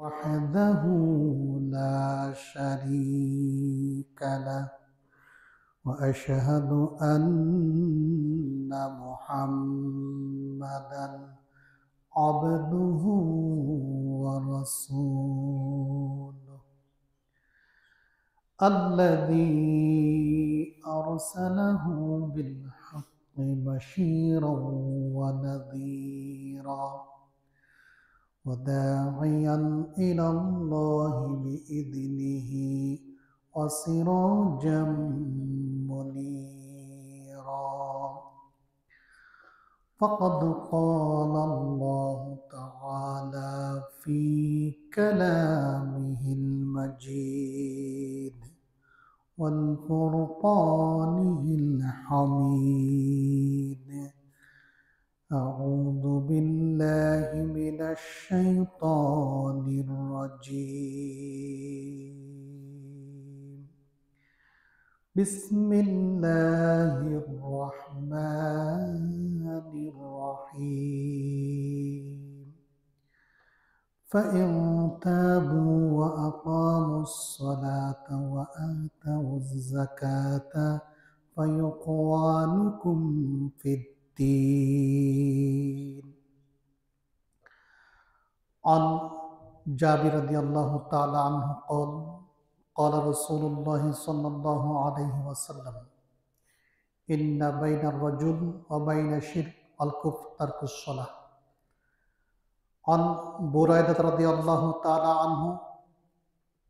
وحده لا شريك له وأشهد أن محمدا عبده ورسوله الذي أرسله بالحق بشيرا ونذيرا وداعيا إلى الله بإذنه وسراجا منيرا فقد قال الله تعالى في كلامه المجيد والفرقانه الحميد أعوذ بالله من الشيطان الرجيم بسم الله الرحمن الرحيم فإن تابوا وأقاموا الصلاة وآتوا الزكاة فإخوانكم في الدين. عن جابر رضي الله تعالى عنه قال قال رسول الله صلى الله عليه وسلم إن بين الرجل وبين الشرك الكفر ترك الصلاة. عن بريدة رضي الله تعالى عنه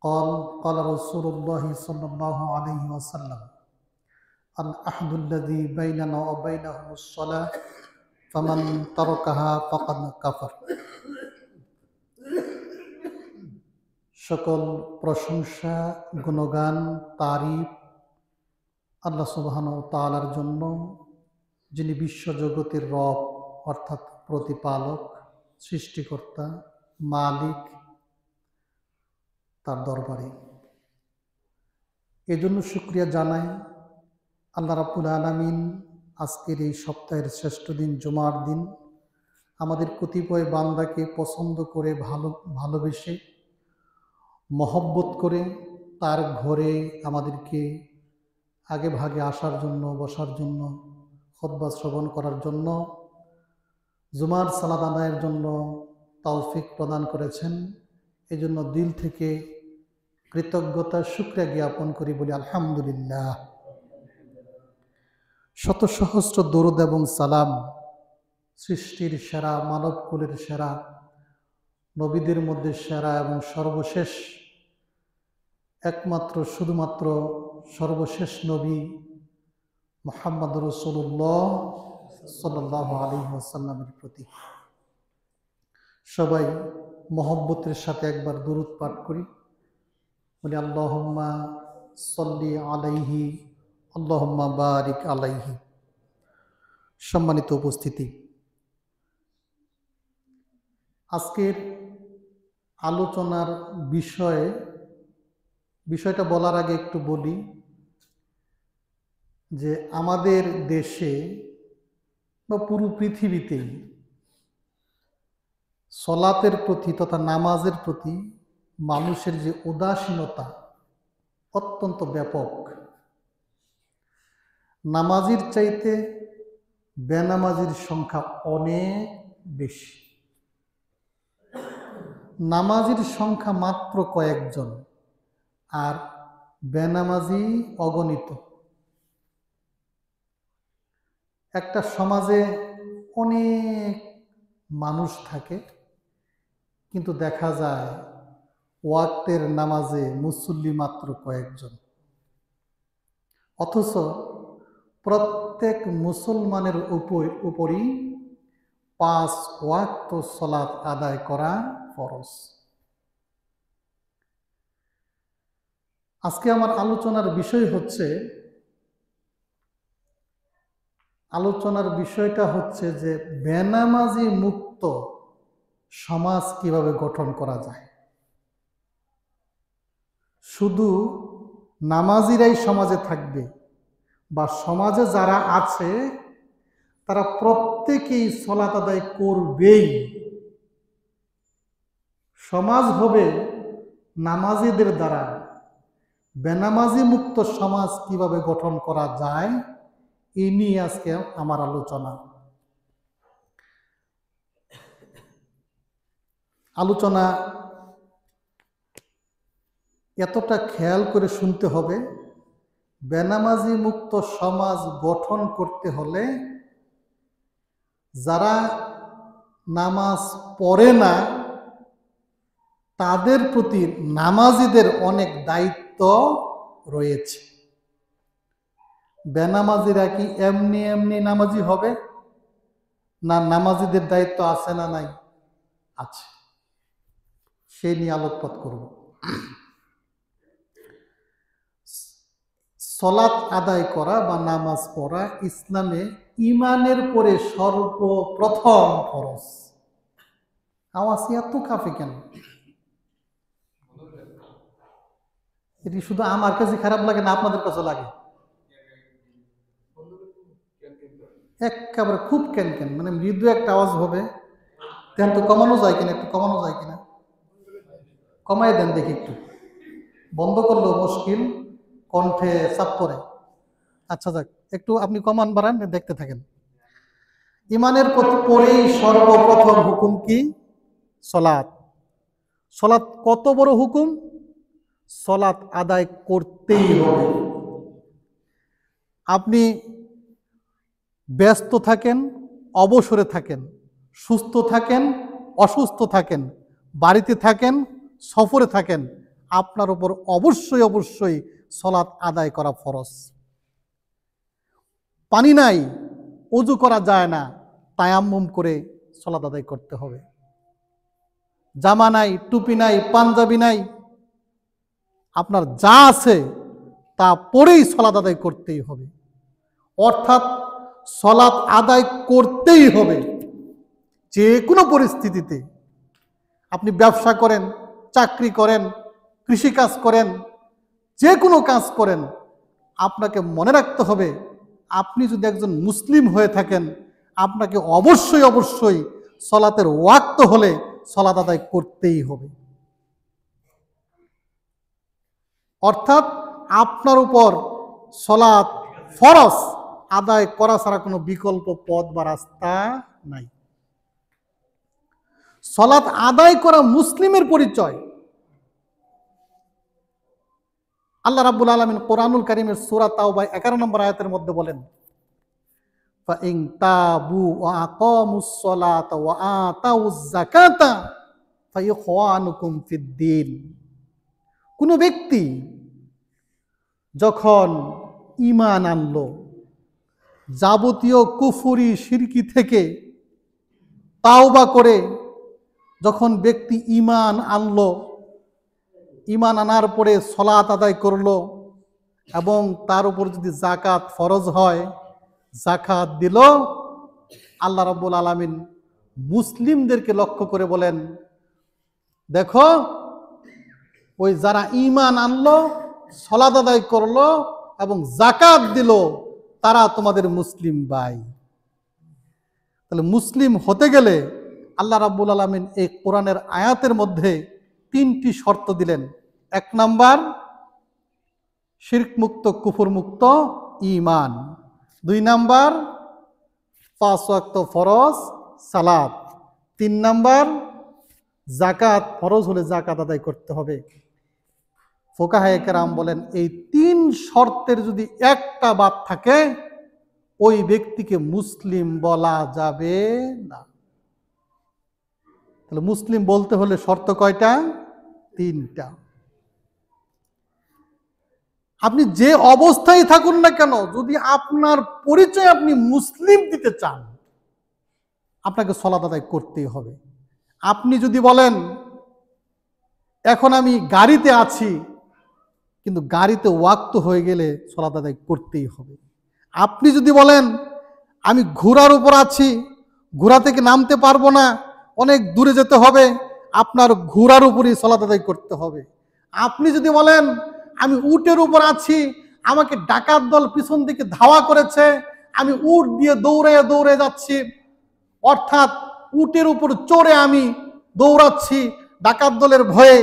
قال قال رسول الله صلى الله عليه وسلم العهد الذي بيننا وبينهم الصلاة فمن تركها فقد كفر. সকল প্রশংসা গুণগান তারিফ আল্লাহ সুবহানাহু ওয়া তাআলার জন্য, যিনি বিশ্বজগতের রব অর্থাৎ প্রতিপালক, সৃষ্টিকর্তা, মালিক, তার দরবারে এজন্য শুকরিয়া জানাই আল্লাহ রাব্বুল আলামিন আজকের এই সপ্তাহের শ্রেষ্ঠ দিন জুমার দিন আমাদের কতিপয় বান্দাকে পছন্দ করে ভালোবেসে মহব্বত করে তার ঘরে আমাদেরকে আগে ভাগে আসার জন্য, বসার জন্য, খুতবা শ্রবণ করার জন্য, জুমার সালাত আদায়ের জন্য তৌফিক প্রদান করেছেন। এজন্য দিল থেকে কৃতজ্ঞতা শুকরিয়া জ্ঞাপন করি, বলি আলহামদুলিল্লাহ। শত সহস্র দরুদ এবং সালাম সৃষ্টির সেরা, মানবকুলের সেরা, নবীদের মধ্যে সেরা এবং সর্বশেষ, একমাত্র শুধুমাত্র সর্বশেষ নবী মুহাম্মদ রাসূলুল্লাহ সাল্লাল্লাহু আলাইহি ওয়াসাল্লামের প্রতি সবাই মহব্বতের সাথে একবার দরুদ পাঠ করি, বলি আল্লাহুম্মা সাল্লি আলাইহি আল্লাহুম্মা বারিক আলাইহি। সম্মানিত উপস্থিতি, আজকের আলোচনার বিষয়টা বলার আগে একটু বলি যে আমাদের দেশে বা পুরো পৃথিবীতেই সলাতের প্রতি তথা নামাজের প্রতি মানুষের যে উদাসীনতা অত্যন্ত ব্যাপক। নামাজির চাইতে বেনামাজির সংখ্যা অনেক বেশি। নামাজির সংখ্যা মাত্র কয়েকজন আর বেনামাজি অগণিত। একটা সমাজে অনেক মানুষ থাকে, কিন্তু দেখা যায় ওয়াক্তের নামাজে মুসল্লি মাত্র কয়েকজন। অথচ প্রত্যেক মুসলমানের উপরই 5 ওয়াক্ত সালাত আদায় করা ফরজ। আজকে আমার আলোচনার বিষয়টা হচ্ছে যে বেনামাজি মুক্ত সমাজ কিভাবে গঠন করা যায়। শুধু নামাজিরাই সমাজে থাকবে বা সমাজে যারা আছে তারা প্রত্যেকেই সালাত আদায় করবেই, সমাজ হবে নামাজিদের দ্বারা। বেনামাজি মুক্ত সমাজ কিভাবে গঠন করা যায় এই নিয়ে আজকে আমার আলোচনা এতটা খেয়াল করে শুনতে হবে। বেনামাজি মুক্ত সমাজ গঠন করতে হলে যারা নামাজ পড়ে না তাদের প্রতি নামাজিদের অনেক দায়িত্ব রয়েছে। বেনামাজিরা কি এমনি এমনি নামাজি হবে না? নামাজিদের দায়িত্ব আছে না নাই? আছে। সেই নিয়ে আলোকপাত করব। সলাত আদায় করা বা নামাজ পড়া ইসলামে ঈমানের পরে সর্বপ্রথম ফরজ। আওয়াজ এত কাফে কেন? এটি শুধু আমার কাছে খারাপ লাগে না আপনাদের কাছে লাগে? একেবারে খুব কেন কেন, মানে মৃদু একটা আওয়াজ হবে। দেন তো কমানো যায় কিনা, একটু কমানো যায় কিনা? কমাই দেন দেখি একটু। বন্ধ করলেও মুশকিল, কণ্ঠে চাপ পড়ে। আচ্ছা যাক, একটু আপনি কমান বাড়ান, দেখতে থাকেন। ঈমানের পরেই সর্বপ্রথম হুকুম কি? সলাত। সলাত কত বড় হুকুম? সলাত আদায় করতেই হবে। আপনি ব্যস্ত থাকেন, অবসরে থাকেন, সুস্থ থাকেন, অসুস্থ থাকেন, বাড়িতে থাকেন, সফরে থাকেন, আপনার উপর অবশ্যই অবশ্যই সলাত আদায় করা ফরজ। পানি নাই, ওযু করা যায় না, তায়াম্মুম করে সলাত আদায় করতে হবে। জামা নাই, টুপি নাই, পাঞ্জাবি নাই, আপনার যা আছে তা পরেই সলাত আদায় করতেই হবে। অর্থাৎ সলাত আদায় করতেই হবে যে কোনো পরিস্থিতিতে। আপনি ব্যবসা করেন, চাকরি করেন, কৃষিকাজ করেন, যে কোনো কাজ করেন, আপনাকে মনে রাখতে হবে আপনি যদি একজন মুসলিম হয়ে থাকেন আপনাকে অবশ্যই অবশ্যই সলাতের ওয়াক্ত হলে সলাত আদায় করতেই হবে। অর্থাৎ আপনার উপর সলাত ফরজ, আদায় করা ছাড়া কোনো বিকল্প পথ বা রাস্তা নাই। সলাত আদায় করা মুসলিমের পরিচয়। আল্লাহ রাব্বুল আলামিন কোরআনুল কারীমের সূরা তাওবা 11 নম্বর আয়াতের মধ্যে বলেন, ফাইন তাবু ওয়া আকামুস সালাতা ওয়া আতাউজ যাকাতা ফাইখওয়ানুকুম ফিদ্দীন। কোন ব্যক্তি যখন ঈমান আনলো, যাবতীয় কুফরি শিরকি থেকে তাওবা করে যখন ব্যক্তি ঈমান আনলো, ঈমান আনার পরে সলাত আদায় করলো এবং তার উপর যদি যাকাত ফরজ হয় যাকাত দিল, আল্লাহ রাব্বুল আলামিন মুসলিমদেরকে লক্ষ্য করে বলেন, দেখো ওই যারা ঈমান আনলো, সলাত আদায় করলো এবং যাকাত দিল তারা তোমাদের মুসলিম ভাই। তাহলে মুসলিম হতে গেলে আল্লাহ রাব্বুল আলামিন এই কোরআনের আয়াতের মধ্যে 3টি শর্ত দিলেন। 1 নাম্বার শিরক মুক্ত, কুফর মুক্ত ঈমান। 2 নাম্বার 5 ওয়াক্ত ফরজ সালাত। 3 নাম্বার যাকাত, ফরজ হলে যাকাত আদায় করতে হবে। ফুকাহায়ে কেরাম বলেন এই 3 শর্তের যদি একটা বাদ থাকে ওই ব্যক্তিকে মুসলিম বলা যাবে না। তাহলে মুসলিম বলতে হলে শর্ত কয়টা? 3টা। আপনি যে অবস্থায় থাকুন না কেন, যদি আপনার পরিচয় আপনি মুসলিম দিতে চান আপনাকে সলাত আদায় করতেই হবে। আপনি যদি বলেন এখন আমি গাড়িতে আছি, কিন্তু গাড়িতে ওয়াক্ত হয়ে গেলে সলাত আদায় করতেই হবে। আপনি যদি বলেন আমি ঘোড়ার উপর আছি, ঘোড়া থেকে নামতে পারবো না, অনেক দূরে যেতে হবে, আপনার ঘোড়ার উপরই সলাত আদায় করতে হবে। আপনি যদি বলেন আমি উটের উপর আছি, আমাকে ডাকাত দল পিছন দিকে ধাওয়া করেছে, আমি উট দিয়ে দৌড়ে দৌড়ে যাচ্ছি, অর্থাৎ উটের উপর চড়ে আমি দৌড়াচ্ছি, ডাকাত দলের ভয়ে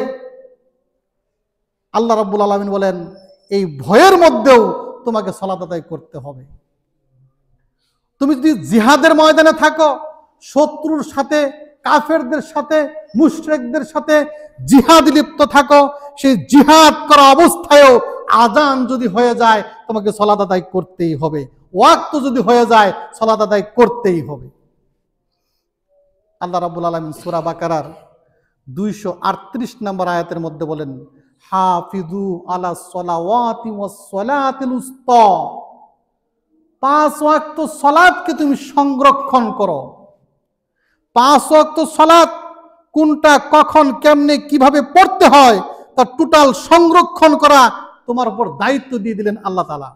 আল্লাহ রাব্বুল আলামিন বলেন এই ভয়ের মধ্যেও তোমাকে সালাত আদায় করতে হবে। তুমি যদি জিহাদের ময়দানে থাকো, শত্রুর সাথে, কাফেরদের সাথে, মুশরিকদের সাথে জিহাদে লিপ্ত থাকো, সেই জিহাদ করা অবস্থায়ও আযান যদি হয়ে যায় তোমাকে সালাত আদায় করতেই হবে, ওয়াক্ত যদি হয়ে যায় সালাত আদায় করতেই হবে। আল্লাহ রাব্বুল আলামিন সূরা বাকারার 238 নম্বর আয়াতের মধ্যে বলেন, হাফিজু আলা সলাওয়াতি ওয়াস সালাতিল উসতা, 5 ওয়াক্ত সালাতকে তুমি সংরক্ষণ করো। 5 ওয়াক্ত সালাত কোনটা, কখন, কেমনে, কিভাবে পড়তে হয় তা টোটাল সংরক্ষণ করা তোমার উপর দায়িত্ব দিয়ে দিলেন আল্লাহ তাআলা।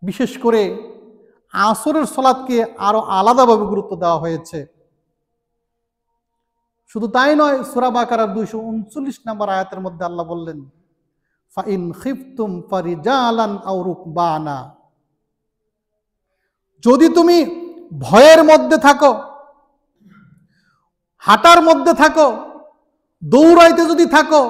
বিশেষ করে আসরের সালাতকে আরো আলাদাভাবে গুরুত্ব দেওয়া হয়েছে। শুধু তাই নয়, সূরা বাকারার 239 নম্বর আয়াতের মধ্যে আল্লাহ বললেন, ফাইন খিফতুম ফারিজালান আও রুকবানা, যদি তুমি ভয়ের মধ্যে থাকো, হাঁটার মধ্যে থাকো, দৌড়াইতে যদি থাকো,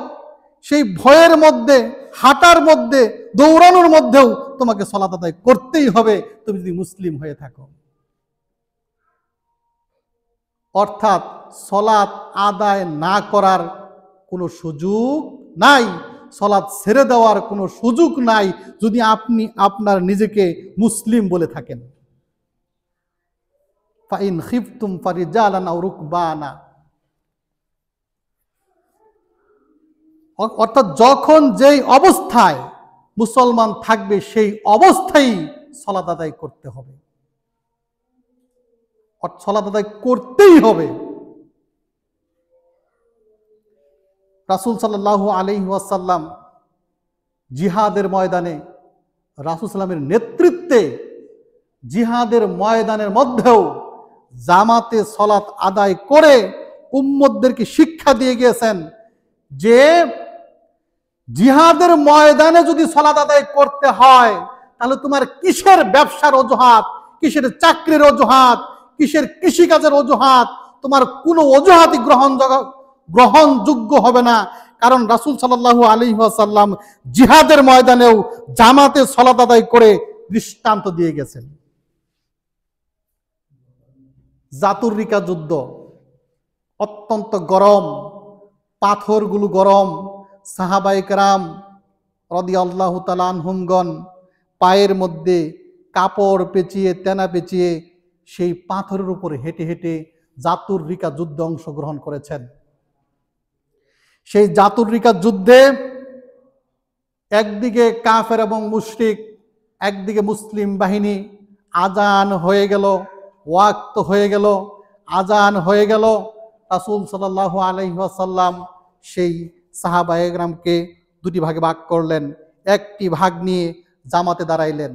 সেই ভয়ের মধ্যে, হাঁটার মধ্যে, দৌড়ানোর মধ্যেও তোমাকে সালাত আদায় করতেই হবে তুমি যদি মুসলিম হয়ে থাকো। অর্থাৎ সালাত আদায় না করার কোনো সুযোগ নাই, সালাত ছেড়ে দেওয়ার কোনো সুযোগ নাই যদি আপনি আপনার নিজেকে মুসলিম বলে থাকেন। ফাইন খিফতুম ফারিজালান আও রুকবানা, অর্থাৎ যখন যেই অবস্থায় মুসলমান থাকবে সেই অবস্থায় সালাত আদায় করতে হবে, সালাত আদায় করতেই হবে। রাসূল সাল্লাল্লাহু আলাইহি ওয়াসাল্লাম জিহাদের ময়দানে রাসূল সাল্লামের নেতৃত্বে জিহাদের ময়দানের মধ্যেও জামাতে সালাত আদায় করে উম্মতদেরকে শিক্ষা দিয়ে গিয়েছেন যে জিহাদের ময়দানে যদি সালাত আদায় করতে হয় তাহলে তোমার কিসের ব্যবসার অজুহাত, কিসের চাকরির অজুহাত, কিসের কৃষিকাজের অজুহাত, তোমার কোনো অজুহাতই গ্রহণযোগ্য হবে না। কারণ রাসূল সাল্লাল্লাহু আলাইহি ওয়াসাল্লাম জিহাদের ময়দানেও জামাতে সালাত আদায় করে দৃষ্টান্ত দিয়ে গেছেন। জাতুর রিকা যুদ্ধ অত্যন্ত গরম, পাথরগুলো গরম, সাহাবায়ে কেরাম রাদিয়াল্লাহু তাআলা আনহুমগণ পায়ের মধ্যে কাপড় পেঁচিয়ে, তেনা পেঁচিয়ে সেই পাথরের উপরে হেঁটে হেঁটে জাতুর রিকা যুদ্ধে অংশগ্রহণ করেছেন। সেই জাতুর রিকা যুদ্ধে একদিকে কাফের এবং মুশরিক, একদিকে মুসলিম বাহিনী। আজান হয়ে গেল, ওয়াক্ত হয়ে গেল, আজান হয়ে গেল। রাসূল সাল্লাল্লাহু আলাইহি ওয়াসাল্লাম সেই সাহাবায়ে কেরামকে দুটি ভাগে ভাগ করলেন। একটি ভাগ নিয়ে জামাতে দাঁড়াইলেন,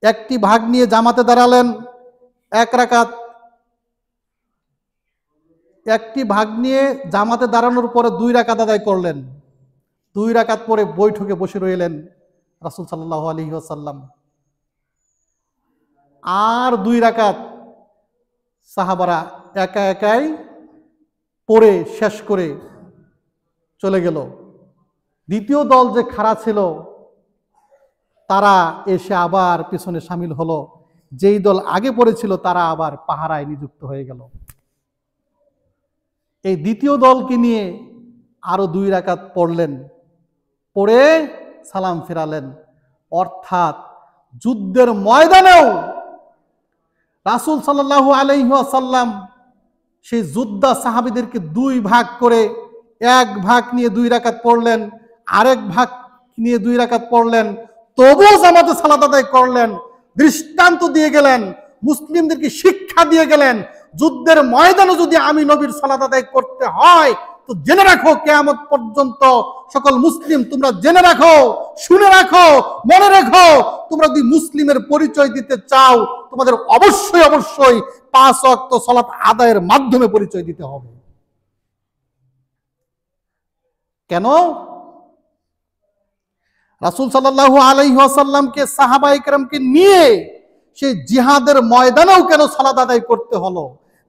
একটি ভাগ নিয়ে জামাতে দাঁড়ালেন, এক রাকাত। একটি ভাগ নিয়ে জামাতে দাঁড়ানোর পরে 2 রাকাত আদায় করলেন। 2 রাকাত পরে বৈঠকে বসে রইলেন রাসূল সাল্লাল্লাহু আলাইহি ওয়াসাল্লাম। আর 2 রাকাত সাহাবারা একা একাই পড়ে শেষ করে চলে গেল। দ্বিতীয় দল যে খাড়া ছিল তারা এসে আবার পিছনে শামিল হলো। যেই দল আগে পড়েছিল তারা আবার পাহারায় নিযুক্ত হয়ে গেল। এই দ্বিতীয় দলকে নিয়ে আরো 2 রাকাত পড়লেন, পড়ে সালাম ফেরালেন। অর্থাৎ যুদ্ধের ময়দানেও রাসূল সাল্লাল্লাহু আলাইহি ওয়াসাল্লাম সেই যোদ্ধা সাহাবীদেরকে 2 ভাগ করে, এক ভাগ নিয়ে 2 রাকাত পড়লেন, আরেক ভাগ নিয়ে 2 রাকাত পড়লেন, তবুও জামাতে সালাত আদায় করলেন। দৃষ্টান্ত দিয়ে গেলেন, মুসলিমদেরকে শিক্ষা দিয়ে গেলেন, যুদ্ধের ময়দানে যদি আমি নবীর সালাত আদায় করতে হয় তো জেনে রাখো, কিয়ামত পর্যন্ত সকল মুসলিম তোমরা জেনে রাখো, শুনে রাখো, মনে রাখো, তোমরা যদি মুসলিমের পরিচয় দিতে চাও তোমাদের অবশ্যই অবশ্যই 5 ওয়াক্ত সালাত আদায়ের মাধ্যমে পরিচয় দিতে হবে। কেন? রাসূল সাল্লাল্লাহু আলাইহি ওয়াসাল্লামকে, সাহাবায়ে কেরামকে নিয়ে সেই জিহাদের ময়দানেও কেন সালাত আদায় করতে হলো?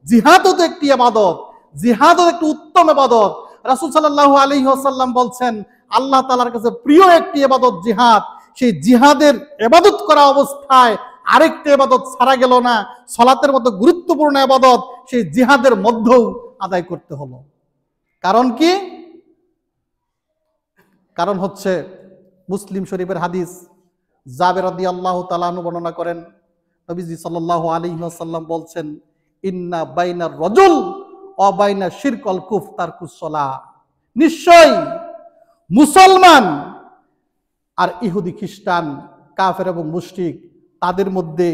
জিহাদও তো একটি ইবাদত, জিহাদও একটি উত্তম ইবাদত। রাসূল সাল্লাল্লাহু আলাইহি ওয়াসাল্লাম বলছেন আল্লাহ তাআলার কাছে প্রিয় একটি ইবাদত জিহাদ। সেই জিহাদের ইবাদত করা অবস্থায় আরেকটি ইবাদত ছাড়া গেল না, সালাতের মতো গুরুত্বপূর্ণ ইবাদত সেই জিহাদের মধ্যেও আদায় করতে হলো। কারণ কি? কারণ হচ্ছে মুসলিম শরীফের হাদিস, জাবের রাদিয়াল্লাহু তাআলা আনহু বর্ণনা করেন, নবীজি সাল্লাল্লাহু আলাইহি ওয়াসাল্লাম বলছেন, ইন্না বাইনার রাজুল ওয়া বাইনা শিরকল কুফর তারকুস সালাহ। নিশ্চয়ই মুসলমান আর ইহুদি খ্রিস্টান, কাফের এবং মুশরিক, তাদের মধ্যে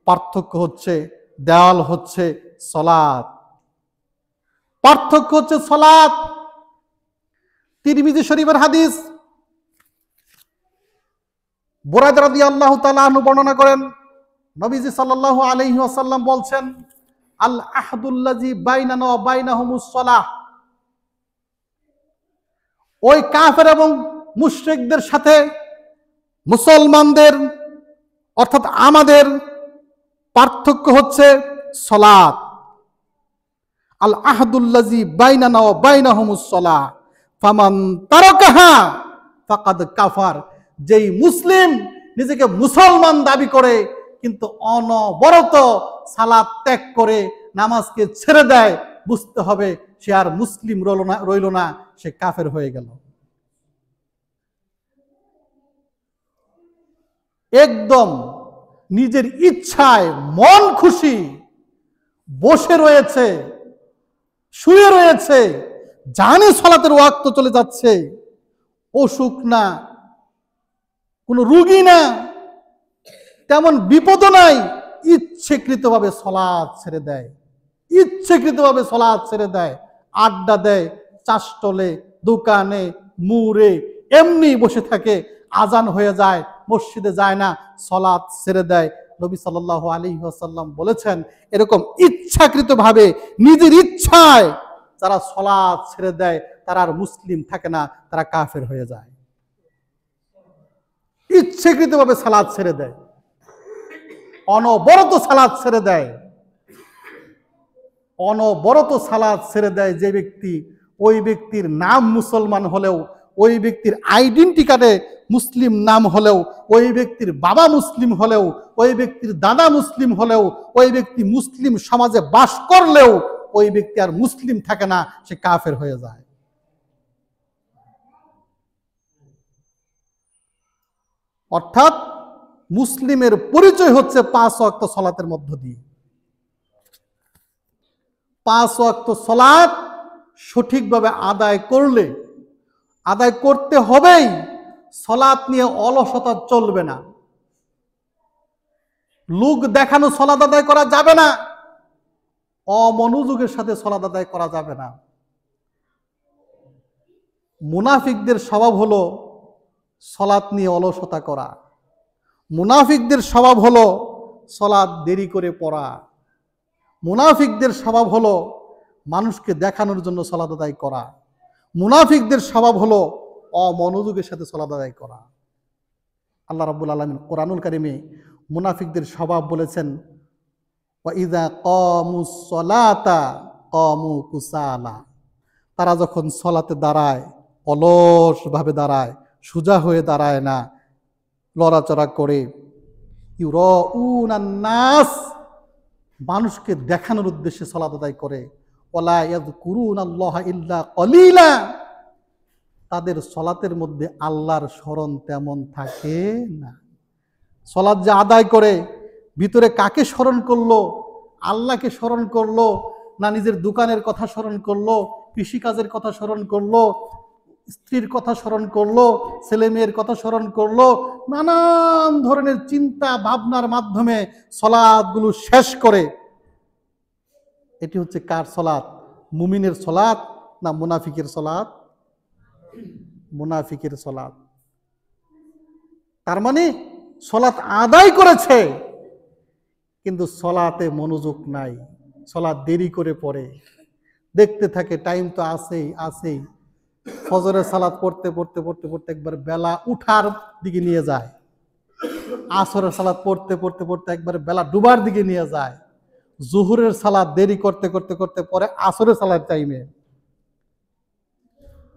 পার্থক্য হচ্ছে, দেওয়াল হচ্ছে সালাত। পার্থক্য হচ্ছে সালাত। তিরমিজি শরীফের হাদিস, বুরায়দা রাদিয়াল্লাহু তাআলা আনহু বর্ণনা করেন, নবীজি সাল্লাল্লাহু আলাইহি ওয়াসাল্লাম বলছেন, আল আহদুল্লাযী বাইনানা ওয়া বাইনাহুমুস সালাহ। ওই কাফের এবং মুশরিকদের সাথে মুসলমানদের অর্থাৎ আমাদের পার্থক্য হচ্ছে সালাত। আল আহদুল্লাযী বাইনানা ওয়া বাইনাহুমুস সালাহ ফামান তারাকাহা ফাকাদ কাফার। যেই মুসলিম নিজেকে মুসলমান দাবি করে কিন্তু অনবরত সালাত ত্যাগ করে নামাজকে ছেড়ে দেয়, বুঝতে হবে সে আর মুসলিম রইল না, সে কাফের হয়ে গেল। একদম নিজের ইচ্ছায় মন খুশি বসে রয়েছে, শুয়ে রয়েছে, জানে সালাতের ওয়াক্ত চলে যাচ্ছে, অসুখ না, কোনো রোগী না, তেমন বিপদ নাই, ইচ্ছাকৃতভাবে সালাত ছেড়ে দেয়, ইচ্ছাকৃতভাবে সালাত ছেড়ে দেয়, আড্ডা দেয়, চাষটলে, দোকানে, মুড়ে এমনি বসে থাকে, আজান হয়ে যায়, মসজিদে যায় না, সালাত ছেড়ে দেয়। নবী সাল্লাল্লাহু আলাইহি ওয়াসাল্লাম বলেছেন, এরকম ইচ্ছাকৃতভাবে নিজের ইচ্ছায় যারা সালাত ছেড়ে দেয় তারা আর মুসলিম থাকে না, তারা কাফের হয়ে যায়। ইচ্ছাকৃতভাবে সালাত ছেড়ে দেয়, অনবরত সালাত ছেড়ে দেয়, অনবরত সালাত ছেড়ে দেয় যে ব্যক্তি, ওই ব্যক্তির নাম মুসলমান হলেও, ওই ব্যক্তির আইডেন্টি কার্ডে মুসলিম নাম হলেও, ওই ব্যক্তির বাবা মুসলিম হলেও, ওই ব্যক্তির দাদা মুসলিম হলেও, ওই ব্যক্তি মুসলিম সমাজে বাস করলেও ওই ব্যক্তি আর মুসলিম থাকে না, সে কাফের হয়ে যায়। অর্থাৎ মুসলিমের পরিচয় হচ্ছে 5 ওয়াক্ত সালাতের মধ্য দিয়ে। 5 ওয়াক্ত সালাত সঠিকভাবে আদায় করলে, আদায় করতে হবেই, সালাত নিয়ে অলসতা চলবে না, লোক দেখানো সালাত আদায় করা যাবে না, অমনোযোগের সাথে সালাত আদায় করা যাবে না। মুনাফিকদের স্বভাব হলো সালাত নিয়ে অলসতা করা, মুনাফিকদের স্বভাব হলো সালাত দেরি করে পড়া, মুনাফিকদের স্বভাব হলো মানুষকে দেখানোর জন্য সালাত আদায় করা, মুনাফিকদের স্বভাব হলো অমনোযোগের সাথে সালাত আদায় করা। আল্লাহ রাব্বুল আলামিন কোরআনুল কারীমে মুনাফিকদের স্বভাব বলেছেন, ওয়া ইযা কামুস সালাতা কামু কুসালা। তারা যখন সালাতে দাঁড়ায় অলসভাবে দাঁড়ায়, সোজা হয়ে দাঁড়ায় না, লড়াচড়া করে। ইউরাউনান নাস, মানুষকে দেখানোর উদ্দেশ্যে সালাত আদায় করে। ওয়ালা ইয়াযকুরুনাল্লাহা ইল্লা কলিলা, তাদের সালাতের মধ্যে আল্লাহর স্মরণ তেমন থাকে না। সালাত যে আদায় করে ভিতরে কাকে স্মরণ করলো? আল্লাহকে স্মরণ করলো না নিজের দোকানের কথা স্মরণ করলো, কৃষিকাজের কথা স্মরণ করলো, স্ত্রীর কথা স্মরণ করলো, ছেলে মেয়ের কথা স্মরণ করলো, নানান ধরনের চিন্তা ভাবনার মাধ্যমে সালাতগুলো শেষ করে। এটি হচ্ছে কার সালাত? মুমিনের সালাত না মুনাফিকের সালাত? মুনাফিকের সালাত। তার মানে সালাত আদায় করেছে কিন্তু সালাতে মনোযোগ নাই, সালাত দেরি করে পড়ে, দেখতে থাকে টাইম তো আছেই। ফজরের সালাত পড়তে পড়তে পড়তে পড়তে একবার বেলা উঠার দিকে নিয়ে যায়, আসরের সালাত পড়তে পড়তে পড়তে একবার বেলা ডুবার দিকে নিয়ে যায়, জুহুরের সালাত দেরি করতে করতে করতে পরে আসরের সালাত টাইমে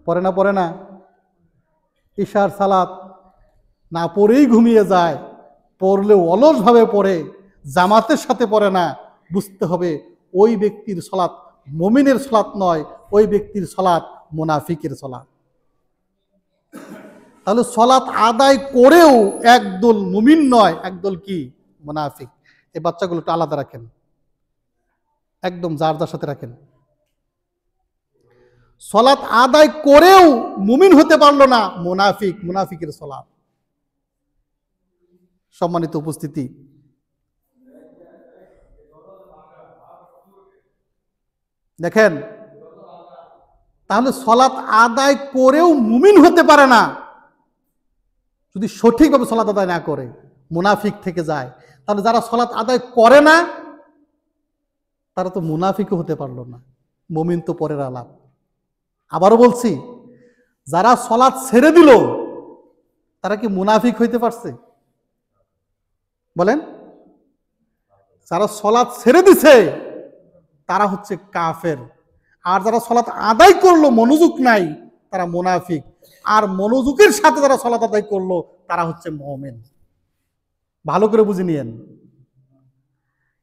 পড়ে না ইশার সালাত না পড়েই ঘুমিয়ে যায়, পড়লেও অলসভাবে পড়ে, জামাতের সাথে পড়ে না। বুঝতে হবে ওই ব্যক্তির সালাত মুমিনের সালাত নয়, ওই ব্যক্তির সালাত মুনাফিকের সালাত। তাহলে সালাত আদায় করেও একদল মুমিন নয়, একদল কি মুনাফিক। এই বাচ্চাগুলো একটু আলাদা রাখেন, একদম যার যার সাথে রাখেন। সালাত আদায় করেও মুমিন হতে পারলো না, মুনাফিক, মুনাফিকের সালাত। সম্মানিত উপস্থিতি, দেখেন তাহলে সালাত আদায় করেও মুমিন হতে পারে না যদি সঠিকভাবে সালাত আদায় না করে, মুনাফিক থেকে যায়। তাহলে যারা সালাত আদায় করে না তারা তো মুনাফিকও হতে পারলো না, মুমিন তো পরের আলাপ। আবারও বলছি, যারা সালাত ছেড়ে দিল তারা কি মুনাফিক হইতে পারছে? বলেন, যারা সালাত ছেড়ে দিছে তারা হচ্ছে কাফের, আর যারা সালাত আদায় করলো মনোযোগ নাই তারা মুনাফিক, আর মনোযোগের সাথে যারা সালাত আদায় করলো তারা হচ্ছে মুমিন। ভালো করে বুঝে নিয়েন।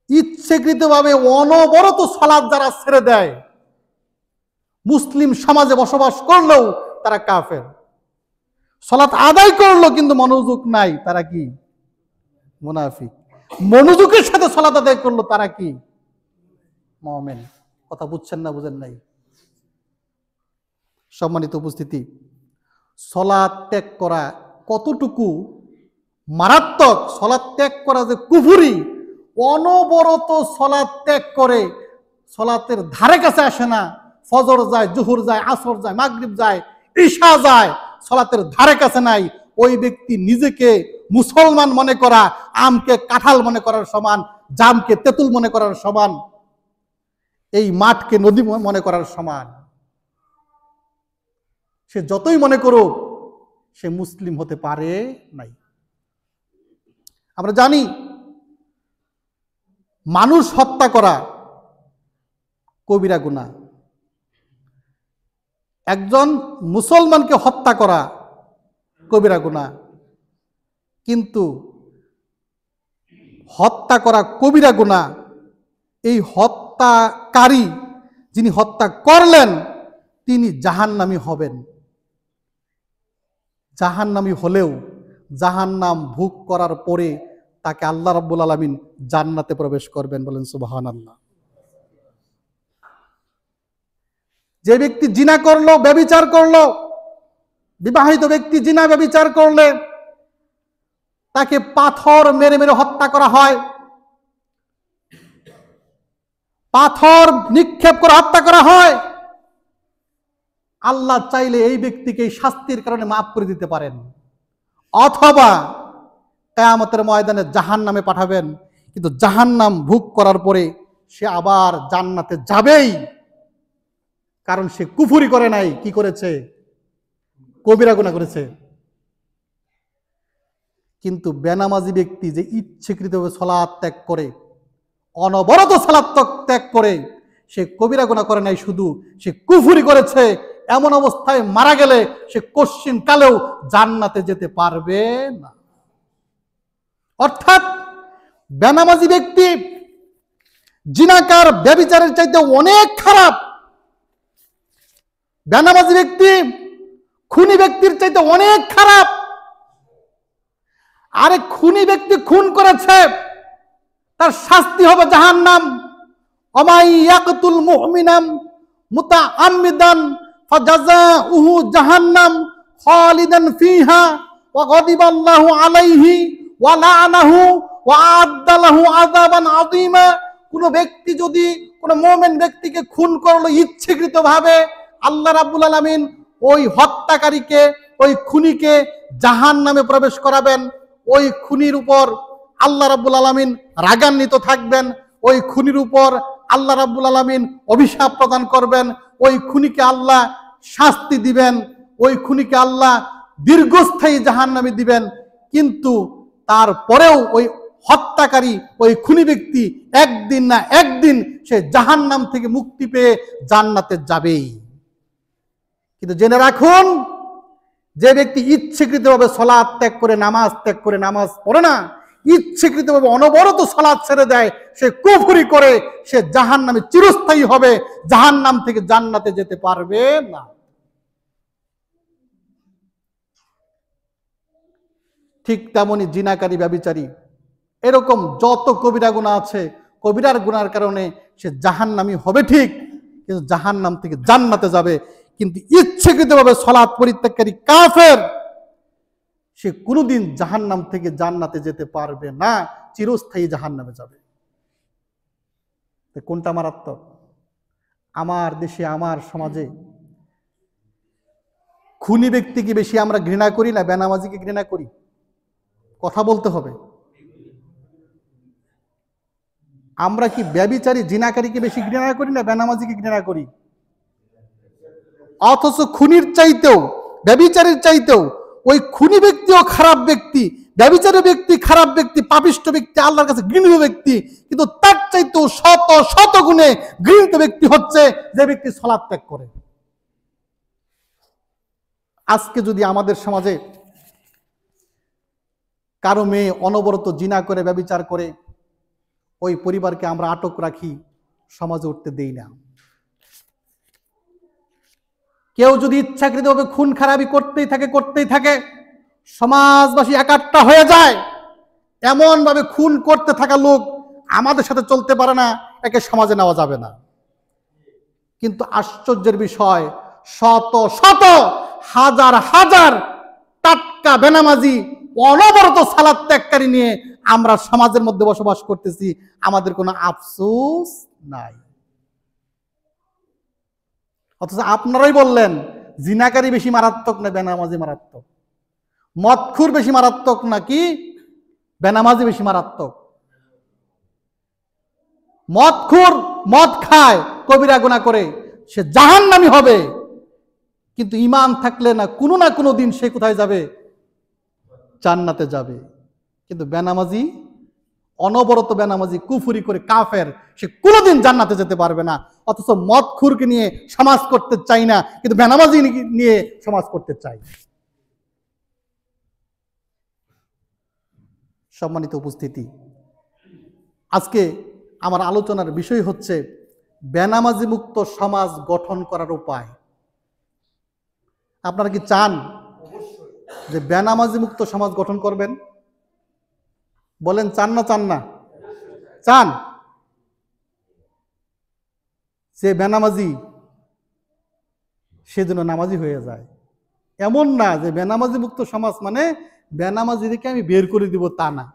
ইচ্ছাকৃতভাবে অনবরত সালাত যারা ছেড়ে দেয়, মুসলিম সমাজে বসবাস করলেও তারা কাফের। সালাত আদায় করলো কিন্তু মনোযোগ নাই, তারা কি মুনাফিক। মনোযোগের সাথে সালাত আদায় করলো তারা কি মুমিন। কথা বুঝছেন না বুঝেন নাই? সম্মানিত উপস্থিতি, সালাত ত্যাগ করা কতটুকু মারাত্মক, সালাত ত্যাগ করা যে কুফরি। অনবরত সালাত ত্যাগ করে, সালাতের ধারে কাছে আসে না, ফজর যায়, জোহর যায়, আসর যায়, মাগরিব যায়, ঈশা যায়, সালাতের ধারে কাছে নাই। ওই ব্যক্তি নিজেকে মুসলমান মনে করা আমকে কাঁঠাল মনে করার সমান, জামকে তেঁতুল মনে করার সমান, এই মাঠকে নদী মনে করার সমান। সে যতই মনে করুক সে মুসলিম হতে পারে নাই। আমরা জানি মানুষ হত্যা করা কবিরা গুনাহ, একজন মুসলমানকে হত্যা করা কবিরা গুনাহ। কিন্তু হত্যা করা কবিরা গুনাহ, এই হত্যাকারী যিনি হত্যা করলেন তিনি জাহান্নামী হবেন। জাহান্নামী হলেও জাহান্নাম ভোগ করার পরে তাকে আল্লাহ রাব্বুল আলামিন জান্নাতে প্রবেশ করবেন। বলেন সুবহানাল্লাহ। যে ব্যক্তি জিনা করলো, ব্যভিচার করলো, বিবাহিত ব্যক্তি জিনা ব্যভিচার করলে তাকে পাথর মেরে মেরে হত্যা করা হয়, পাথর নিক্ষেপ করে হত্যা করা হয়। আল্লাহ চাইলে এই ব্যক্তিকে শাস্তির কারণে মাফ করে দিতে পারেন, অথবা কিয়ামতের ময়দানে জাহান্নামে পাঠাবেন। কিন্তু জাহান্নাম ভোগ করার পরে সে আবার জান্নাতে যাবেই, কারণ সে কুফরি করে নাই। কি করেছে? কবিরা গুনাহ করেছে। কিন্তু বেনামাজি ব্যক্তি যে ইচ্ছাকৃতভাবে সালাত ত্যাগ করে, অনবরত সালাত ত্যাগ করে, সে কবিরা গুনাহ করে নাই, শুধু সে কুফরি করেছে। এমন অবস্থায় মারা গেলে সে কশ্চিন কালেও জান্নাতে যেতে পারবে না। অর্থাৎ বেনামাজি ব্যক্তি জিনাকার, ব্যভিচারের চাইতে অনেক খারাপ। বেনামাজি ব্যক্তি খুনি ব্যক্তির চাইতে অনেক খারাপ। আরে খুনি ব্যক্তি খুন করেছে, তার শাস্তি হবে জাহান্নাম। ওমাই ইয়াকতুল মুমিনাম মুতাআম্মিদান ফাজাযাউহু জাহান্নাম খালিদান ফিহা ওয়া গাদিবাল্লাহু আলাইহি ওয়া লাআনাহু ওয়া আ'আদ্দা লাহু আযাবান আযীমা। কোন ব্যক্তি যদি কোন মুমিন ব্যক্তিকে খুন করলো ইচ্ছাকৃতভাবে, আল্লাহ রাব্বুল আলামিন ওই হত্যাকারীকে, ওই খুনিকে জাহান্নামে প্রবেশ করাবেন। ওই খুনির উপর আল্লাহ রাব্বুল আলামিন রাগান্বিত থাকবেন, ওই খুনির উপর আল্লাহ রাব্বুল আলামিন অভিশাপ প্রদান করবেন, ওই খুনিকে আল্লাহ শাস্তি দিবেন, ওই খুনিকে আল্লাহ দীর্ঘস্থায়ী জাহান্নামে দিবেন। কিন্তু তারপরেও ওই হত্যাকারী, ওই খুনি ব্যক্তি একদিন না একদিন সে জাহান্নাম থেকে মুক্তি পেয়ে জান্নাতে যাবেই। কিন্তু জেনে রাখুন, যে ব্যক্তি ইচ্ছাকৃতভাবে সালাত ত্যাগ করে, নামাজ পড়ে না, ইচ্ছাকৃতভাবে অনবরত সালাত ছেড়ে দেয়, সে কুফরি করে, সে জাহান্নামে চিরস্থায়ী হবে, জাহান্নাম থেকে জান্নাতে যেতে পারবে না। ঠিক তেমনি জিনাকারী, ব্যভিচারী, এরকম যত কবিরা গুনাহ আছে, কবিরার গুনার কারণে সে জাহান্নামী হবে ঠিক, কিন্তু জাহান্নাম থেকে জান্নাতে যাবে। কিন্তু ইচ্ছাকৃতভাবে সালাত পরিত্যাগকারী কাফের, সে কোনোদিন জাহান্নাম থেকে জান্নাতে যেতে পারবে না, চিরস্থায়ী জাহান্নামে যাবে। কোনটা মারাত্মক? আমার দেশে, আমার সমাজে খুনি ব্যক্তিকে বেশি আমরা ঘৃণা করি না বেনামাজিকে ঘৃণা করি? কথা বলতে হবে। আমরা কি ব্যভিচারী, জিনাকারীকে বেশি ঘৃণা করি না বেনামাজিকে ঘৃণা করি? অথচ খুনির চাইতেও, ব্যভিচারীর চাইতেও ওই খুনি ব্যক্তিও খারাপ ব্যক্তি, ব্যভিচারী ব্যক্তি খারাপ ব্যক্তি, পাপিষ্ঠ ব্যক্তি, আল্লাহর কাছে ঘৃণিত ব্যক্তি। কিন্তু তার চাইতেও শত শত গুণে ঘৃণিত ব্যক্তি হচ্ছে যে ব্যক্তি সালাত ত্যাগ করে। আজকে যদি আমাদের সমাজে কারো মেয়ে অনবরত জিনা করে, ব্যভিচার করে, ওই পরিবারকে আমরা আটক রাখি, সমাজে উঠতে দেই না। কেউ যদি ইচ্ছাকৃতভাবে খুন খারাপি করতেই থাকে, সমাজবাসী একাট্টা হয়ে যায়। এমন ভাবে খুন করতে থাকা লোক আমাদের সাথে চলতে পারে না, একে সমাজে নেওয়া যাবে না। কিন্তু আশ্চর্যের বিষয়, শত শত হাজার হাজার টাটকা বেনামাজি, অনবরত সালাত ত্যাগকারী নিয়ে আমরা সমাজের মধ্যে বসবাস করতেছি, আমাদের কোনো আফসোস নাই। অথচ আপনারাই বললেন জিনাকারী বেশি মারাত্মক না বেনামাজি মারাত্মক? মদখুর বেশি মারাত্মক নাকি বেনামাজি বেশি মারাত্মক? মদখুর মদ খায়, কবিরা গুনাহ করে, সে জাহান্নামী হবে। কিন্তু ঈমান থাকলে না কোনো দিন সে কোথায় যাবে? জান্নাতে যাবে। কিন্তু বেনামাজি, অনবরত বেনামাজি, কুফরি করে কাফের, সে কোনোদিন জান্নাতে যেতে পারবে না। অথচ মদখুরকে নিয়ে সমাজ করতে চাই না, কিন্তু বেনামাজি নিয়ে সমাজ করতে চাই। সম্মানিত উপস্থিতি, আজকে আমার আলোচনার বিষয় হচ্ছে বেনামাজি মুক্ত সমাজ গঠন করার উপায়। আপনারা কি চান যে বেনামাজি মুক্ত সমাজ গঠন করবেন? বলেন চান না চান না? চান। যে বেনামাজি সেজন্য নামাজি হয়ে যায়। এমন না যে বেনামাজি মুক্ত সমাজ মানে বেনামাজিদেরকে আমি বের করে দিব, তা না।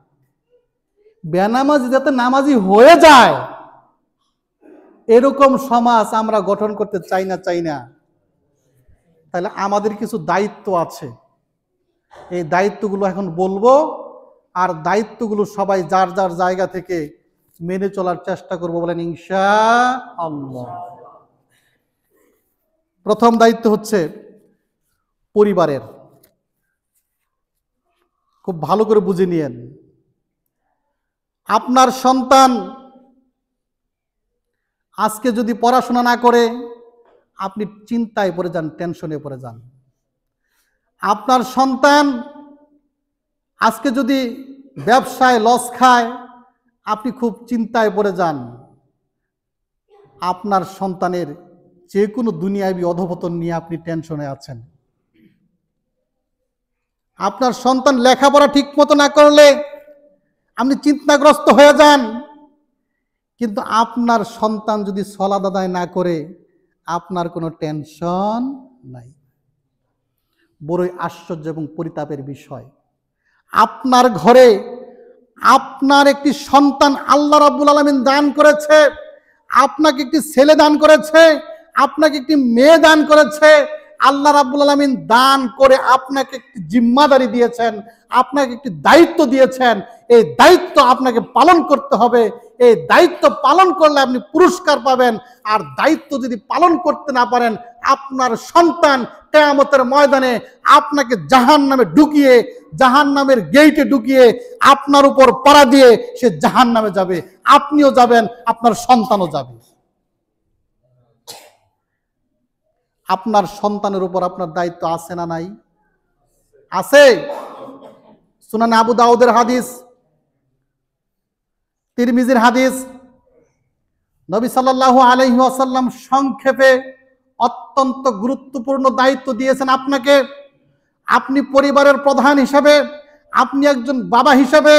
বেনামাজি যাতে নামাজি হয়ে যায়, এরকম সমাজ আমরা গঠন করতে চাই না। তাহলে আমাদের কিছু দায়িত্ব আছে, এই দায়িত্বগুলো এখন বলবো, আর দায়িত্বগুলো সবাই যার যার জায়গা থেকে মেনে চলার চেষ্টা করব। বলেন ইনশাআল্লাহ। প্রথম দায়িত্ব হচ্ছে পরিবারের। খুব ভালো করে বুঝে নিয়েন। আপনার সন্তান আজকে যদি পড়াশোনা না করে, আপনি চিন্তায় পড়ে যান, টেনশনে পড়ে যান। আপনার সন্তান আজকে যদি ব্যবসায় লস খায়, আপনি খুব চিন্তায় পড়ে যান। আপনার সন্তানের যে কোনো দুনিয়াবি অধঃপতন নিয়ে আপনি টেনশনে আছেন। আপনার সন্তান লেখাপড়া ঠিক মতো না করলে আপনি চিন্তাগ্রস্ত হয়ে যান। কিন্তু আপনার সন্তান যদি সালাত আদায় না করে, আপনার কোনো টেনশন নাই। বড়ই আশ্চর্য এবং পরিতাপের বিষয়, আপনার ঘরে আপনার একটি সন্তান আল্লাহ রাব্বুল আলামিন দান করেছে, আপনাকে একটি ছেলে দান করেছে, আপনাকে একটি মেয়ে দান করেছে, আল্লাহ রাব্বুল আলামিন দান করে আপনাকে একটি জিম্মাদারি দিয়েছেন, আপনাকে একটি দায়িত্ব দিয়েছেন। এই দায়িত্ব আপনাকে পালন করতে হবে। এই দায়িত্ব পালন করলে আপনি পুরস্কার পাবেন। আর দায়িত্ব যদি পালন করতে না পারেন, আপনার সন্তান কিয়ামতের ময়দানে আপনাকে জাহান্নামে ঢুকিয়ে, জাহান্নামের গেইটে ঢুকিয়ে আপনার উপর পাড়া দিয়ে সে জাহান্নামে যাবে, আপনিও যাবেন, আপনার সন্তানও যাবে। আপনার সন্তানের উপর আপনার দায়িত্ব আছে না নাই? আছে। সুনান আবু দাউদের হাদিস, তিরমিজির হাদিস, নবী সাল্লাল্লাহু আলাইহি ওয়াসাল্লাম সংক্ষেপে অত্যন্ত গুরুত্বপূর্ণ দায়িত্ব দিয়েছেন আপনাকে। আপনি পরিবারের প্রধান হিসেবে, আপনি একজন বাবা হিসেবে,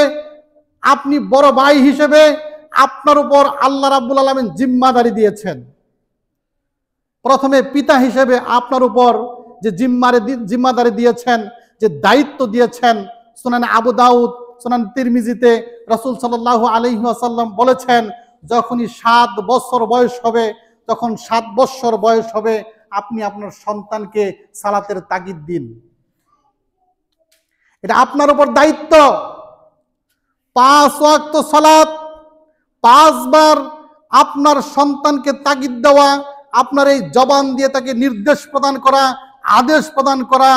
আপনি বড় ভাই হিসেবে আপনার উপর আল্লাহ রাব্বুল আলামিন জিম্মাদারি দিয়েছেন। প্রথমে পিতা হিসেবে আপনার উপর যে জিম্মাদারি দিয়েছেন, যে দায়িত্ব দিয়েছেন, সুনান আবু দাউদ, সুনান তিরমিজিতে রাসূল সাল্লাল্লাহু আলাইহি ওয়াসাল্লাম বলেছেন, যখনই 7 বছর বয়স হবে, তখন 7 বছর বয়স হবে, আপনি আপনার সন্তানকে সালাতের তাগিদ দিন। এটা আপনার উপর দায়িত্ব। 5 ওয়াক্ত সালাত 5 বার আপনার সন্তানকে তাগিদ দেওয়া, আপনার এই জবান দিয়ে তাকে নির্দেশ প্রদান করা, আদেশ প্রদান করা,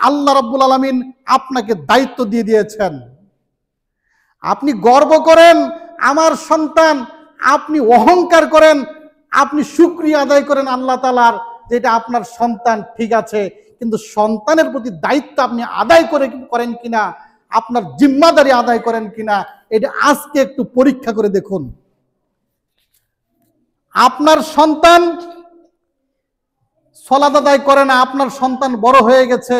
আল্লাহ রাব্বুল আলামিন আপনাকে দায়িত্ব দিয়ে দিয়েছেন। আপনি গর্ব করেন আমার সন্তান, আপনি অহংকার করেন, আপনি শুকরিয়া আদায় করেন আল্লাহ তাআলার, যেটা আপনার সন্তান ঠিক আছে, কিন্তু সন্তানের প্রতি দায়িত্ব আপনি আদায় করেন কিনা, আপনার জিম্মাদারি আদায় করেন কিনা, এটা আজকে একটু পরীক্ষা করে দেখুন। আপনার সন্তান সালাত আদায় করে না, আপনার সন্তান বড় হয়ে গেছে,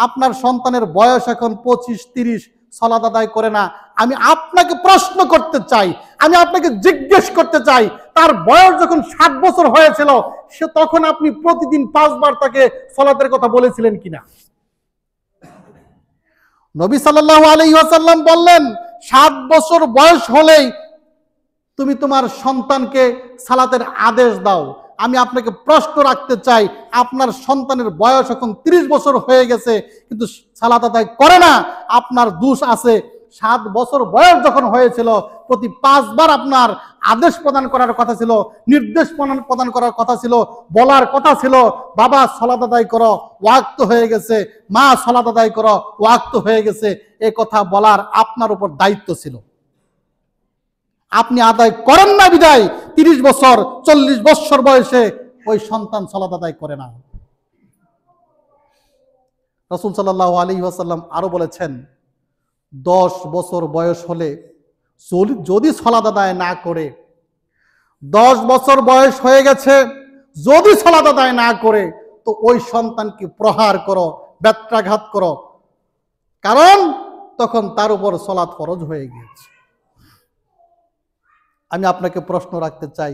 আপনার সন্তানের বয়স এখন 25-30, সালাত আদায় করে না। আমি আপনাকে প্রশ্ন করতে চাই, আমি আপনাকে জিজ্ঞেস করতে চাই, তার বয়স যখন 7 বছর হয়েছিল, সে তখন আপনি প্রতিদিন 5 বার তাকে সালাতের কথা বলেছিলেন কিনা? নবী সাল্লাল্লাহু আলাইহি ওয়াসাল্লাম বললেন, 7 বছর বয়স হলেই তুমি তোমার সন্তানকে সালাতের আদেশ দাও। আমি আপনাকে প্রশ্ন রাখতে চাই, আপনার সন্তানের বয়স এখন 30 বছর হয়ে গেছে, কিন্তু সালাত আদায় করে না, আপনার দোষ আছে। 7 বছর বয়স যখন হয়েছিল, প্রতি 5 বার আপনার আদেশ প্রদান করার কথা ছিল, নির্দেশ প্রদান করার কথা ছিল, বলার কথা ছিল, বাবা সালাত আদায় করো, ওয়াক্ত হয়ে গেছে, মা সালাত আদায় করো, ওয়াক্ত হয়ে গেছে, এই কথা বলার আপনার উপর দায়িত্ব ছিল। আপনি আদায় করেন না বিদায় 30 বছর 40 বছর বয়সে ওই সন্তান সালাত আদায় করে না। রাসূল সাল্লাল্লাহু আলাইহি ওয়াসাল্লাম আরো বলেছেন, 10 বছর বয়স হলে যদি সালাত আদায় না করে, 10 বছর বয়স হয়ে গেছে, যদি সালাত আদায় না করে, তো ওই সন্তানকে প্রহার করো, ব্যত্রাঘাত করো, কারণ তখন তার উপর সালাত ফরজ হয়ে গিয়েছে। আমি আপনাকে প্রশ্ন রাখতে চাই,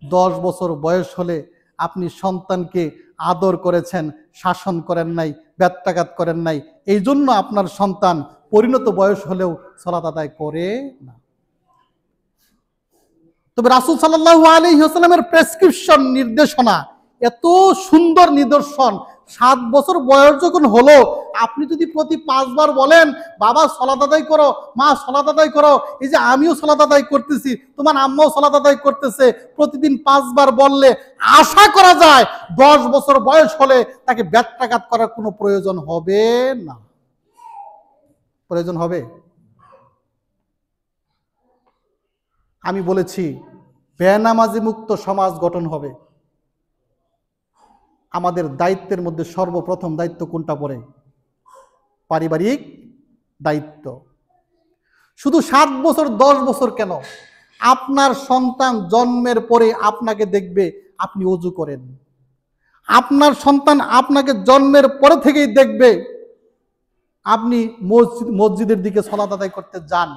10 বছর বয়স হলে আপনি সন্তানকে আদর করেছেন, শাসন করেন নাই, ব্যত্যাঘাত করেন নাই, এই জন্য আপনার সন্তান পরিণত বয়স হলেও সালাত আদায় করে না। তবে রাসূল সাল্লাল্লাহু আলাইহি ওয়াসাল্লামের প্রেসক্রিপশন, নির্দেশনা এত সুন্দর নিদর্শন, 7 বছর বয়স যখন হলো, আপনি যদি প্রতি 5 বার বলেন, বাবা সালাত আদায় করো, মা সালাত আদায় করো, এই যে আমিও সালাত আদায় করতেছি, তোমার আম্মাও সালাত আদায় করতেছে, প্রতিদিন 5 বার বললে আশা করা যায় 10 বছর বয়স হলে তাকে ব্যত্যাঘাত করার কোনো প্রয়োজন হবে না। প্রয়োজন হবে? আমি বলেছি, বেনামাজি মুক্ত সমাজ গঠন হবে। আমাদের দায়িত্বের মধ্যে সর্বপ্রথম দায়িত্ব কোনটা পড়ে? পারিবারিক দায়িত্ব। শুধু 7 বছর 10 বছর কেন, আপনার সন্তান জন্মের পরে আপনাকে দেখবে আপনি ওযু করেন, আপনার সন্তান আপনাকে জন্মের পরে থেকেই দেখবে আপনি মসজিদের দিকে সালাত আদায় করতে যান,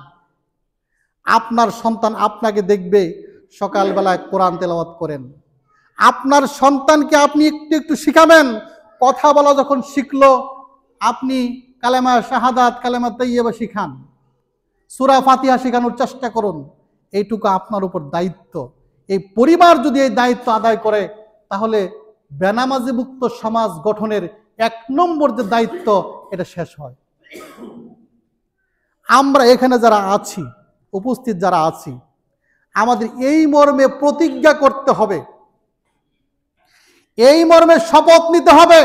আপনার সন্তান আপনাকে দেখবে সকালবেলায় কোরআন তেলাওয়াত করেন, আপনার সন্তানকে আপনি একটু একটু শিখাবেন, কথা বলা যখন শিখলো আপনি কালেমা শাহাদাত, কালেমা তাইয়্যিবা শিখান, সূরা ফাতিহা শেখানোর চেষ্টা করুন। এইটুকু আপনার উপর দায়িত্ব। এই পরিবার যদি এই দায়িত্ব আদায় করে, তাহলে বেনামাজি মুক্ত সমাজ গঠনের 1 নম্বর যে দায়িত্ব এটা শেষ হয়। আমরা এখানে যারা আছি, উপস্থিত যারা আছি, আমাদের এই মর্মে প্রতিজ্ঞা করতে হবে, এই মর্মে শপথ নিতে হবে,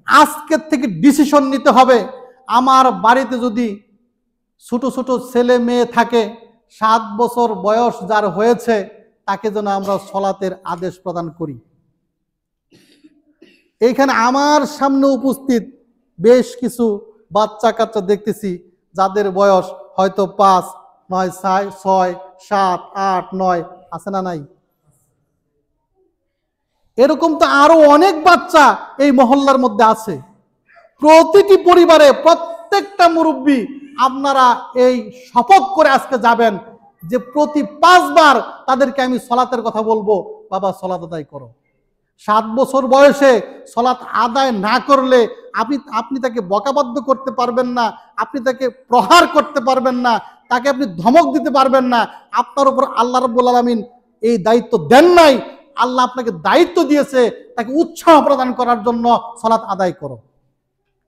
আজকের থেকে ডিসিশন নিতে হবে। আমার বাড়িতে যদি ছোট ছোট ছেলে মেয়ে থাকে, 7 বছর বয়স যার হয়েছে, তাকে যেন আমরা সলাতের আদেশ প্রদান করি। এইখানে আমার সামনে উপস্থিত বেশ কিছু বাচ্চা কাচ্চা দেখতেছি যাদের বয়স হয়তো 5, 9, 6, 7, 8, 9 আছে না নাই? এরকম তো আরো অনেক বাচ্চা এই মহল্লার মধ্যে আছে। প্রতিটি পরিবারে প্রত্যেকটা মুরব্বী আপনারা এই শপথ করে আজকে যাবেন যে প্রতি 5 বার তাদেরকে আমি সলাতের কথা বলবো, বাবা সলাত আদায় করো। 7 বছর বয়সে সলাত আদায় না করলে আপনি তাকে বকাবাদ্য করতে পারবেন না, আপনি তাকে প্রহার করতে পারবেন না, তাকে আপনি ধমক দিতে পারবেন না। আপনার উপর আল্লাহ রাব্বুল আলামিন এই দায়িত্ব দেন নাই। আল্লাহ আপনাকে দায়িত্ব দিয়েছে তাকে উৎসাহ প্রদান করার জন্য সলাত আদায় করো।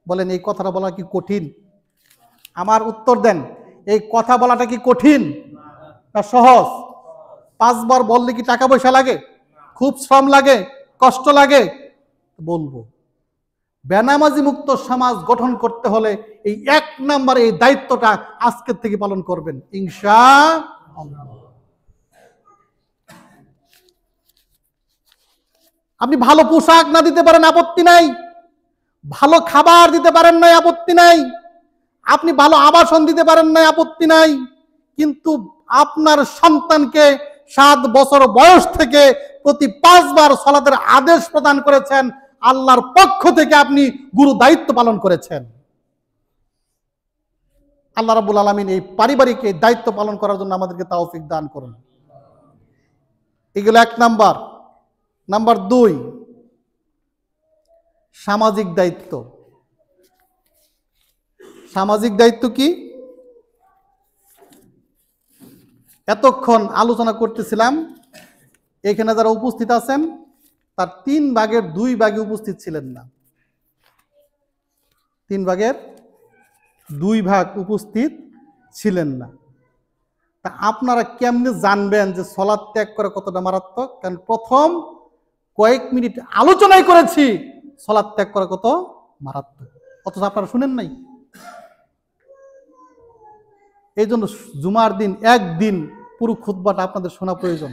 বলেন এই কথাটা বলা কি কঠিন? আমার উত্তর দেন, এই কথা বলাটা কি কঠিন না সহজ? 5 বার বললে কি টাকা পয়সা লাগে? খুব শ্রম লাগে, কষ্ট লাগে? বলবো। বেনামাজি মুক্ত সমাজ গঠন করতে হলে এই 1 নম্বর এই দায়িত্বটা আজকের থেকে পালন করবেন ইনশাআল্লাহ। আপনি ভালো পোশাক না দিতে পারেন আপত্তি নাই, ভালো খাবার দিতে পারেন নাই আপত্তি নাই, আপনি ভালো আবাসন দিতে পারেন নাই আপত্তি নাই, কিন্তু আপনার সন্তানকে 7 বছর বয়স থেকে প্রতি 5 বার সালাতের আদেশ প্রদান করেছেন, আল্লাহর পক্ষ থেকে আপনি গুরু দায়িত্ব পালন করেছেন। আল্লাহ রাব্বুল আলামিন এই পারিবারিক এই দায়িত্ব পালন করার জন্য আমাদেরকে তৌফিক দান করুন। এগুলো 1 নাম্বার। নাম্বার 2, সামাজিক দায়িত্ব। সামাজিক দায়িত্ব কি? এতক্ষণ আলোচনা করতেছিলাম, এখানে যারা উপস্থিত আছেন তার 3 ভাগের 2 ভাগে উপস্থিত ছিলেন না। 3 ভাগের 2 ভাগ উপস্থিত ছিলেন না। তা আপনারা কেমনে জানবেন যে সালাত ত্যাগ করা কতটা মারাত্মক? কারণ প্রথম কয়েক মিনিট আলোচনাই করেছি সালাত ত্যাগ করা কত মারাত্মক, অথচ আপনারা শুনেন নাই। এই জন্য জুমার দিন একদিন পুরো খুতবাটা আপনাদের শোনা প্রয়োজন।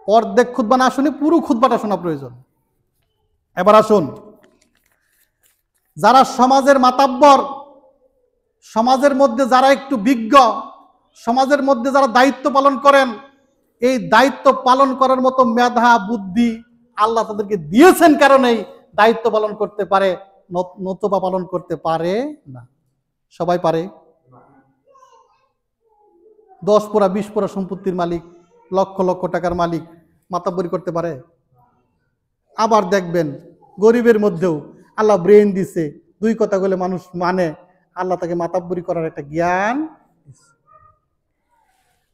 অর্ধেক খুতবা না শুনে পুরো খুতবাটা শোনা প্রয়োজন। এবার আসুন, যারা সমাজের মাতাব্বর, সমাজের মধ্যে যারা একটু বিজ্ঞ, সমাজের মধ্যে যারা দায়িত্ব পালন করেন, এই দায়িত্ব পালন করার মতো মেধা বুদ্ধি আল্লাহ তাদেরকে দিয়েছেন কারণেই দায়িত্ব পালন করতে পারে, নতুবা পালন করতে পারে না। সবাই পারে? 10 পোড়া 20 পোড়া সম্পত্তির মালিক, লক্ষ লক্ষ টাকার মালিক মাতাব্বরি করতে পারে? আবার দেখবেন গরিবের মধ্যেও আল্লাহ ব্রেন দিছে, 2 কথা বলে মানুষ মানে, আল্লাহ তাকে মাতাব্বরি করার একটা জ্ঞান।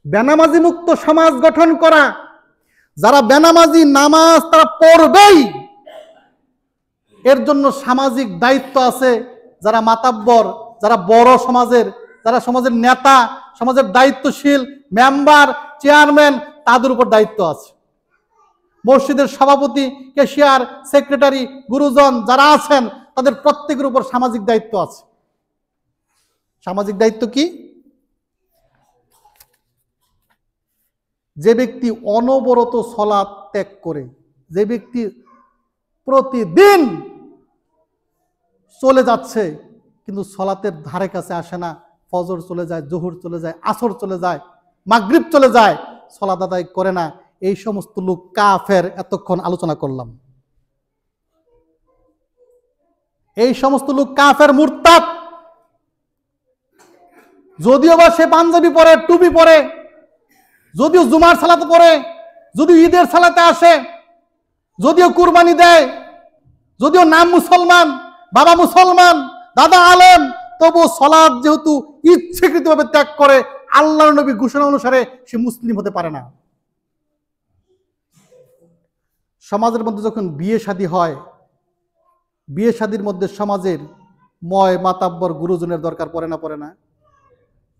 বেনামাজি মুক্ত সমাজ গঠন করা, যারা বেনামাজি নামাজ তারা পড়বেই, এর জন্য সামাজিক দায়িত্ব আছে। যারা মাতাব্বর, যারা বড় সমাজের, যারা সমাজের নেতা, সমাজের দায়িত্বশীল মেম্বার, চেয়ারম্যান, তাদের উপর দায়িত্ব আছে। মসজিদের সভাপতি, ক্যাশিয়ার, সেক্রেটারি, গুরুজন যারা আছেন তাদের প্রত্যেকের উপর সামাজিক দায়িত্ব আছে। সামাজিক দায়িত্ব কি? যে ব্যক্তি অনবরত সালাত ত্যাগ করে, যে ব্যক্তি প্রতিদিন চলে যাচ্ছে কিন্তু সালাতের ধারে কাছে আসে না, ফজর চলে যায়, জোহর চলে যায়, আসর চলে যায়, মাগরিব চলে যায়, সালাত আদায় করে না, এই সমস্ত লোক কাফের। এতক্ষণ আলোচনা করলাম, এই সমস্ত লোক কাফের, মুরতাদ। যদিও বা সে পাঞ্জাবি পরে, টুপি পরে, যদিও জুমার সালাতে পড়ে, যদিও ঈদের সালাতে আসে, যদিও কুরবানি দেয়, যদিও নাম মুসলমান, বাবা মুসলমান, দাদা আলেম, তবু সালাত যেহেতু ইচ্ছাকৃতভাবে ত্যাগ করে, আল্লাহর নবীর ঘোষণা অনুসারে সে মুসলিম হতে পারে না। সমাজের মধ্যে যখন বিয়ে শাদী হয়, বিয়ে শাদীর মধ্যে সমাজের ময় মাতাব্বর গুরুজনের দরকার পড়ে না পড়ে না?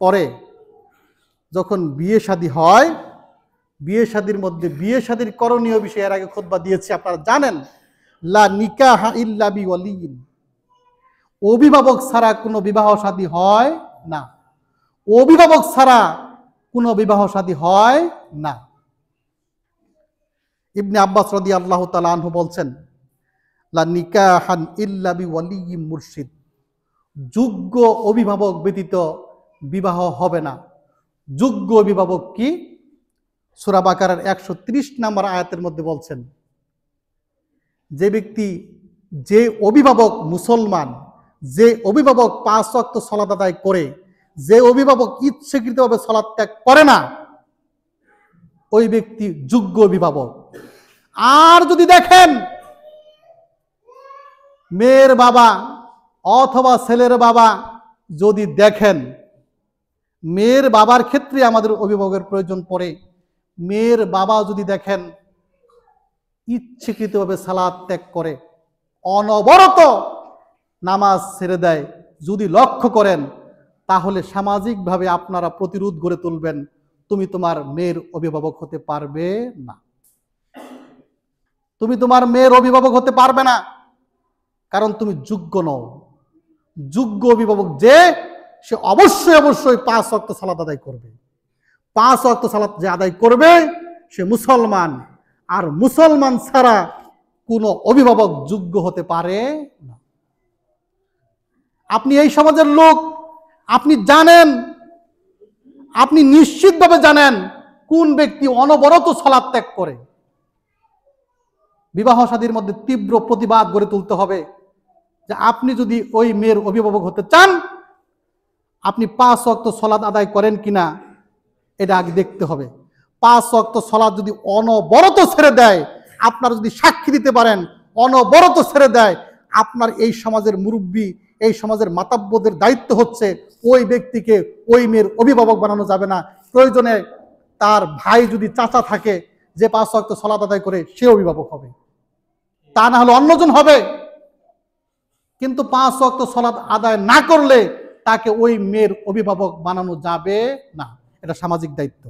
পরে যখন বিয়ে শাদী হয়, বিয়ে শাদীর মধ্যে বিয়ে শাদীর করণীয় বিষয়ে এর আগে খুতবা দিয়েছি, আপনারা জানেন, লা নিকাহা ইল্লা বিওয়ালিয়িন, অভিভাবক ছাড়া কোনো বিবাহ শাদী হয় না। অভিভাবক ছাড়া কোনো বিবাহ শাদী হয় না। ইবনে আব্বাস রাদিয়াল্লাহু তাআলা আনহু বলছেন, লা নিকাহান ইল্লা বিওয়ালিয়্যিন মুরশিদ, যোগ্য অভিভাবক ব্যতীত বিবাহ হবে না। যোগ্য অভিভাবক কি? সূরা বাকারার 130 নম্বর আয়াতের মধ্যে বলছেন, যে ব্যক্তি, যে অভিভাবক মুসলমান, যে অভিভাবক 5 ওয়াক্ত সালাত আদায় করে, যে অভিভাবক ইচ্ছাকৃতভাবে সালাত ত্যাগ করে না, ওই ব্যক্তি যোগ্য অভিভাবক। আর যদি দেখেন মেয়ের বাবা অথবা ছেলের বাবা, যদি দেখেন মেয়ের বাবার ক্ষেত্রে আমাদের অভিভাবকের প্রয়োজন পড়ে, মেয়ের বাবা যদি দেখেন ইচ্ছাকৃতভাবে সালাত ত্যাগ করে, অনবরত নামাজ ছেড়ে দেয়, যদি লক্ষ্য করেন, তাহলে সামাজিকভাবে আপনারা প্রতিরোধ গড়ে তুলবেন, তুমি তোমার মেয়ের অভিভাবক হতে পারবে না। তুমি তোমার মেয়ের অভিভাবক হতে পারবে না, কারণ তুমি যোগ্য নও। যোগ্য অভিভাবক যে, সে অবশ্যই অবশ্যই 5 ওয়াক্ত সালাত আদায় করবে। 5 ওয়াক্ত সালাত যে আদায় করবে সে মুসলমান, আর মুসলমান ছাড়া কোনো অভিভাবক যোগ্য হতে পারে না। আপনি এই সমাজের লোক, আপনি জানেন, আপনি নিশ্চিতভাবে জানেন কোন ব্যক্তি অনবরত সালাত ত্যাগ করে। বিবাহ শাদীর মধ্যে তীব্র প্রতিবাদ গড়ে তুলতে হবে যে আপনি যদি ওই মেয়ের অভিভাবক হতে চান, আপনি 5 ওয়াক্ত সালাত আদায় করেন কিনা এটা আগে দেখতে হবে। 5 ওয়াক্ত সালাত যদি অনবরত ছেড়ে দেয়, আপনারা যদি সাক্ষী দিতে পারেন অনবরত ছেড়ে দেয়, আপনার এই সমাজের মুরব্বী, এই সমাজের মাতাব্বরদের দায়িত্ব হচ্ছে ওই ব্যক্তিকে ওই মেয়ের অভিভাবক বানানো যাবে না। প্রয়োজনে তার ভাই যদি চাচা থাকে যে 5 ওয়াক্ত সালাত আদায় করে, সে অভিভাবক হবে, তা না হলে অন্যজন হবে। কিন্তু 5 ওয়াক্ত সালাত আদায় না করলে তাকে ওই মেয়ের অভিভাবক বানানো যাবে না, এটা সামাজিক দায়িত্ব।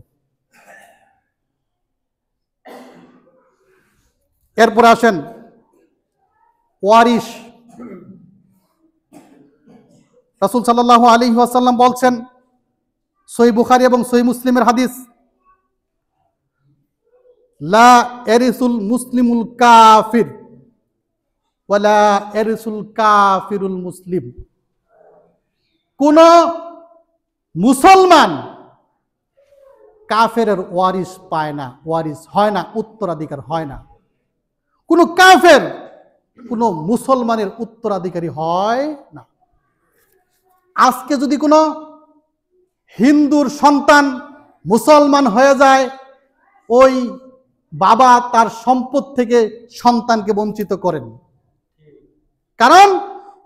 এরপরে আসেন ওয়ারিশ। রাসূল সাল্লাল্লাহু আলাইহি ওয়াসাল্লাম বলছেন, সহিহ বুখারী এবং সহিহ মুসলিমের হাদিস, লা ইয়ারিসুল মুসলিমুল কাফির ওয়ালা ইয়ারিসুল কাফিরুল মুসলিম। কোন মুসলমান কাফেরের ওয়ারিস পায় না, ওয়ারিস হয় না, উত্তরাধিকার হয় না। কোন কাফের কোন মুসলমানের উত্তরাধিকারী হয় না। আজকে যদি কোনো হিন্দুর সন্তান মুসলমান হয়ে যায়, ওই বাবা তার সম্পদ থেকে সন্তানকে বঞ্চিত করেন। কারণ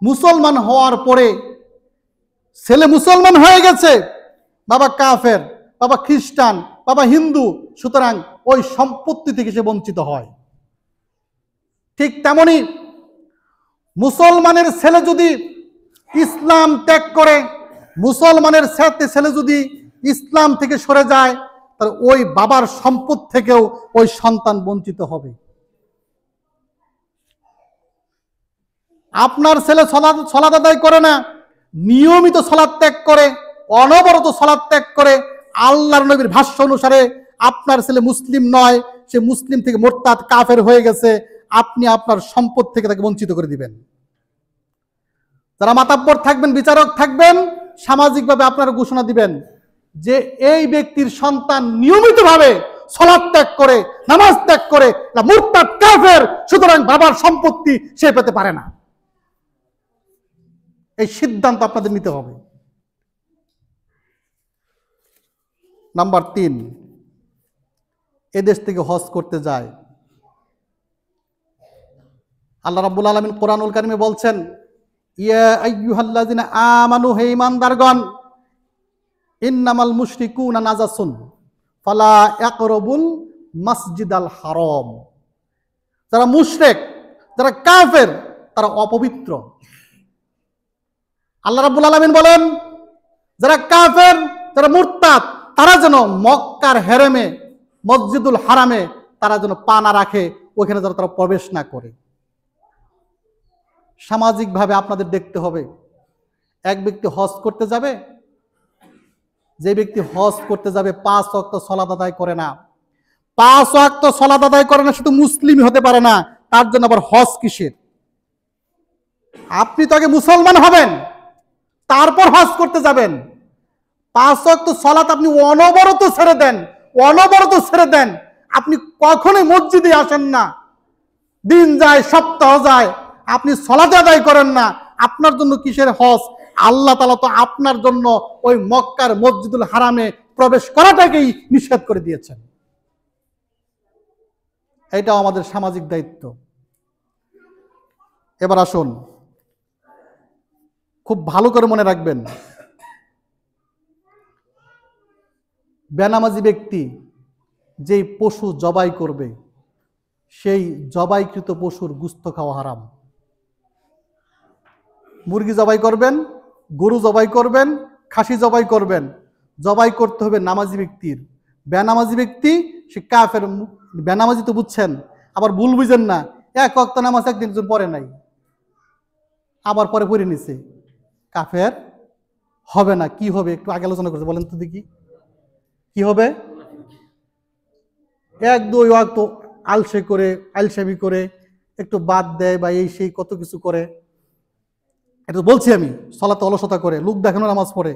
মুসলমান হওয়ার পরে ছেলে মুসলমান হয়ে গেছে, বাবা কাফের, বাবা খ্রিস্টান, বাবা হিন্দু, সুতরাং ওই সম্পত্তি থেকে সে বঞ্চিত হয়। ঠিক তেমনি মুসলমানের ছেলে যদি ইসলাম ত্যাগ করে, মুসলমানের ছেলে যদি ইসলাম থেকে সরে যায়, তাহলে ওই বাবার সম্পদ থেকেও ওই সন্তান বঞ্চিত হবে। আপনার ছেলে সালাত আদায় করে না, নিয়মিত সালাত ত্যাগ করে, অনবরত সালাত ত্যাগ করে, আল্লাহর নবীর ভাষ্য অনুসারে আপনার ছেলে মুসলিম নয়, সে মুসলিম থেকে মুরতাদ কাফের হয়ে গেছে, আপনি আপনার সম্পদ থেকে তাকে বঞ্চিত করে দিবেন। যারা মাতাব্বর থাকবেন, বিচারক থাকবেন, সামাজিকভাবে আপনারা ঘোষণা দিবেন যে এই ব্যক্তির সন্তান নিয়মিতভাবে সালাত ত্যাগ করে, নামাজ ত্যাগ করে, মুরতাদ কাফের, সুতরাং বাবার সম্পত্তি সে পেতে পারে না। এই সিদ্ধান্ত আপনাদের নিতে হবে। নাম্বার 3, এদেশ থেকে হজ করতে যায়। আল্লাহ রাব্বুল আলামিন কোরআনুল কারীমে বলছেন, ইয়া আইয়ুহাল্লাযিনা আমানু, হে ঈমানদারগণ, ইন্নামাল মুশরিকুনা নাজাসুন ফালা ইয়াকরাবুল মাসজিদাল হারাম। যারা মুশরিক, যারা কাফের, তারা অপবিত্র। আল্লাহ রাব্বুল আলামিন বলেন, যারা কাফের, যারা মুরতাদ, তারা যেন মক্কার হেরেমে, মসজিদুল হারামে তারা যেন পা না রাখে, ওখানে যেন তারা প্রবেশ না করে। সামাজিকভাবে আপনাদের দেখতে হবে, এক ব্যক্তি হজ করতে যাবে, যে ব্যক্তি হজ করতে যাবে 5 ওয়াক্ত সালাত আদায় করে না, 5 ওয়াক্ত সালাত আদায় করে না, শুধু মুসলিম হতে পারে না, তার জন্য আবার হজ কিসের? আপনি তো আগে মুসলমান হবেন, তারপর হজ করতে যাবেন। 5 ওয়াক্ত সালাত আপনি অনবরত ছেড়ে দেন, অনবরত ছেড়ে দেন, আপনি কখনোই মসজিদে আসেন না, দিন যায়, সপ্তাহ যায়, আপনি সালাত আদায় করেন না, আপনার জন্য কিসের হজ? আল্লাহ তাআলা তো আপনার জন্য ওই মক্কার মসজিদুল হারামে প্রবেশ করাটাকেই নিষেধ করে দিয়েছেন। এটাও আমাদের সামাজিক দায়িত্ব। এবার আসুন, খুব ভালো করে মনে রাখবেন, বেনামাজি ব্যক্তি যেই পশু জবাই করবে, সেই জবাইকৃত পশুর গোশত খাওয়া হারাম। মুরগি জবাই করবেন, গরু জবাই করবেন, খাসি জবাই করবেন, জবাই করতে হবে নামাজি ব্যক্তির। বেনামাজি ব্যক্তি সে কাফের। বেনামাজি তো বুঝছেন, আবার ভুল বুঝেন না, 1 ওয়াক্ত নামাজ একদিন পড়ে নাই, আবার পরে পড়ে নিছে, কাফের হবে না। কি হবে একটু আগে আলোচনা করছে, বলেন তো দেখি কি হবে? 1-2 ওয়াক্ত আলসেমি করে একটু বাদ দেয় বা এই সেই কত কিছু করে, এটা বলছি আমি, সালাতে অলসতা করে, লোক দেখানোর নামাজ পড়ে,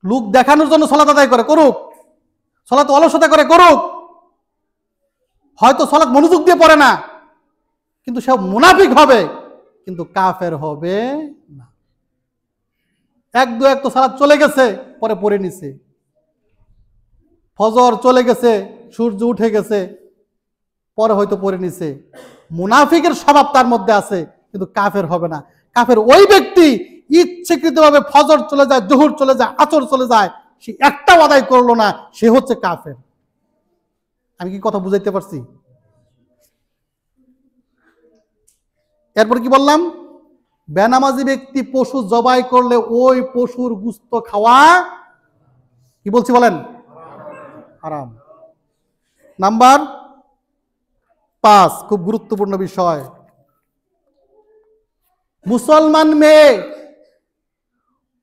লোক দেখানোর জন্য সালাত আদায় করে, করুক, সালাতে অলসতা করে, করুক, হয়তো সালাত মনোযোগ দিয়ে পড়ে না, কিন্তু সে মুনাফিক হবে, কিন্তু কাফের হবে না। 1-2 ওয়াক্ত সালাত চলে গেছে, পরে পড়ে নিছে, ফজর চলে গেছে, সূর্য উঠে গেছে, পরে হয়তো পড়ে নিছে, মুনাফিকের স্বভাব তার মধ্যে আছে, কিন্তু কাফের হবে না। কাফের ওই ব্যক্তি ইচ্ছাকৃতভাবে ফজর চলে যায়, জোহর চলে যায়, আসর চলে যায়, সে একটাও আদায় করলো না, সে হচ্ছে কাফের। আমি কি কথা বুঝাইতে পারছি? এরপর কি বললাম? বেনামাজি ব্যক্তি পশু জবাই করলে ওই পশুর গোশত খাওয়া কি বলছি বলেন? হারাম। নাম্বার 5, খুব গুরুত্বপূর্ণ বিষয়,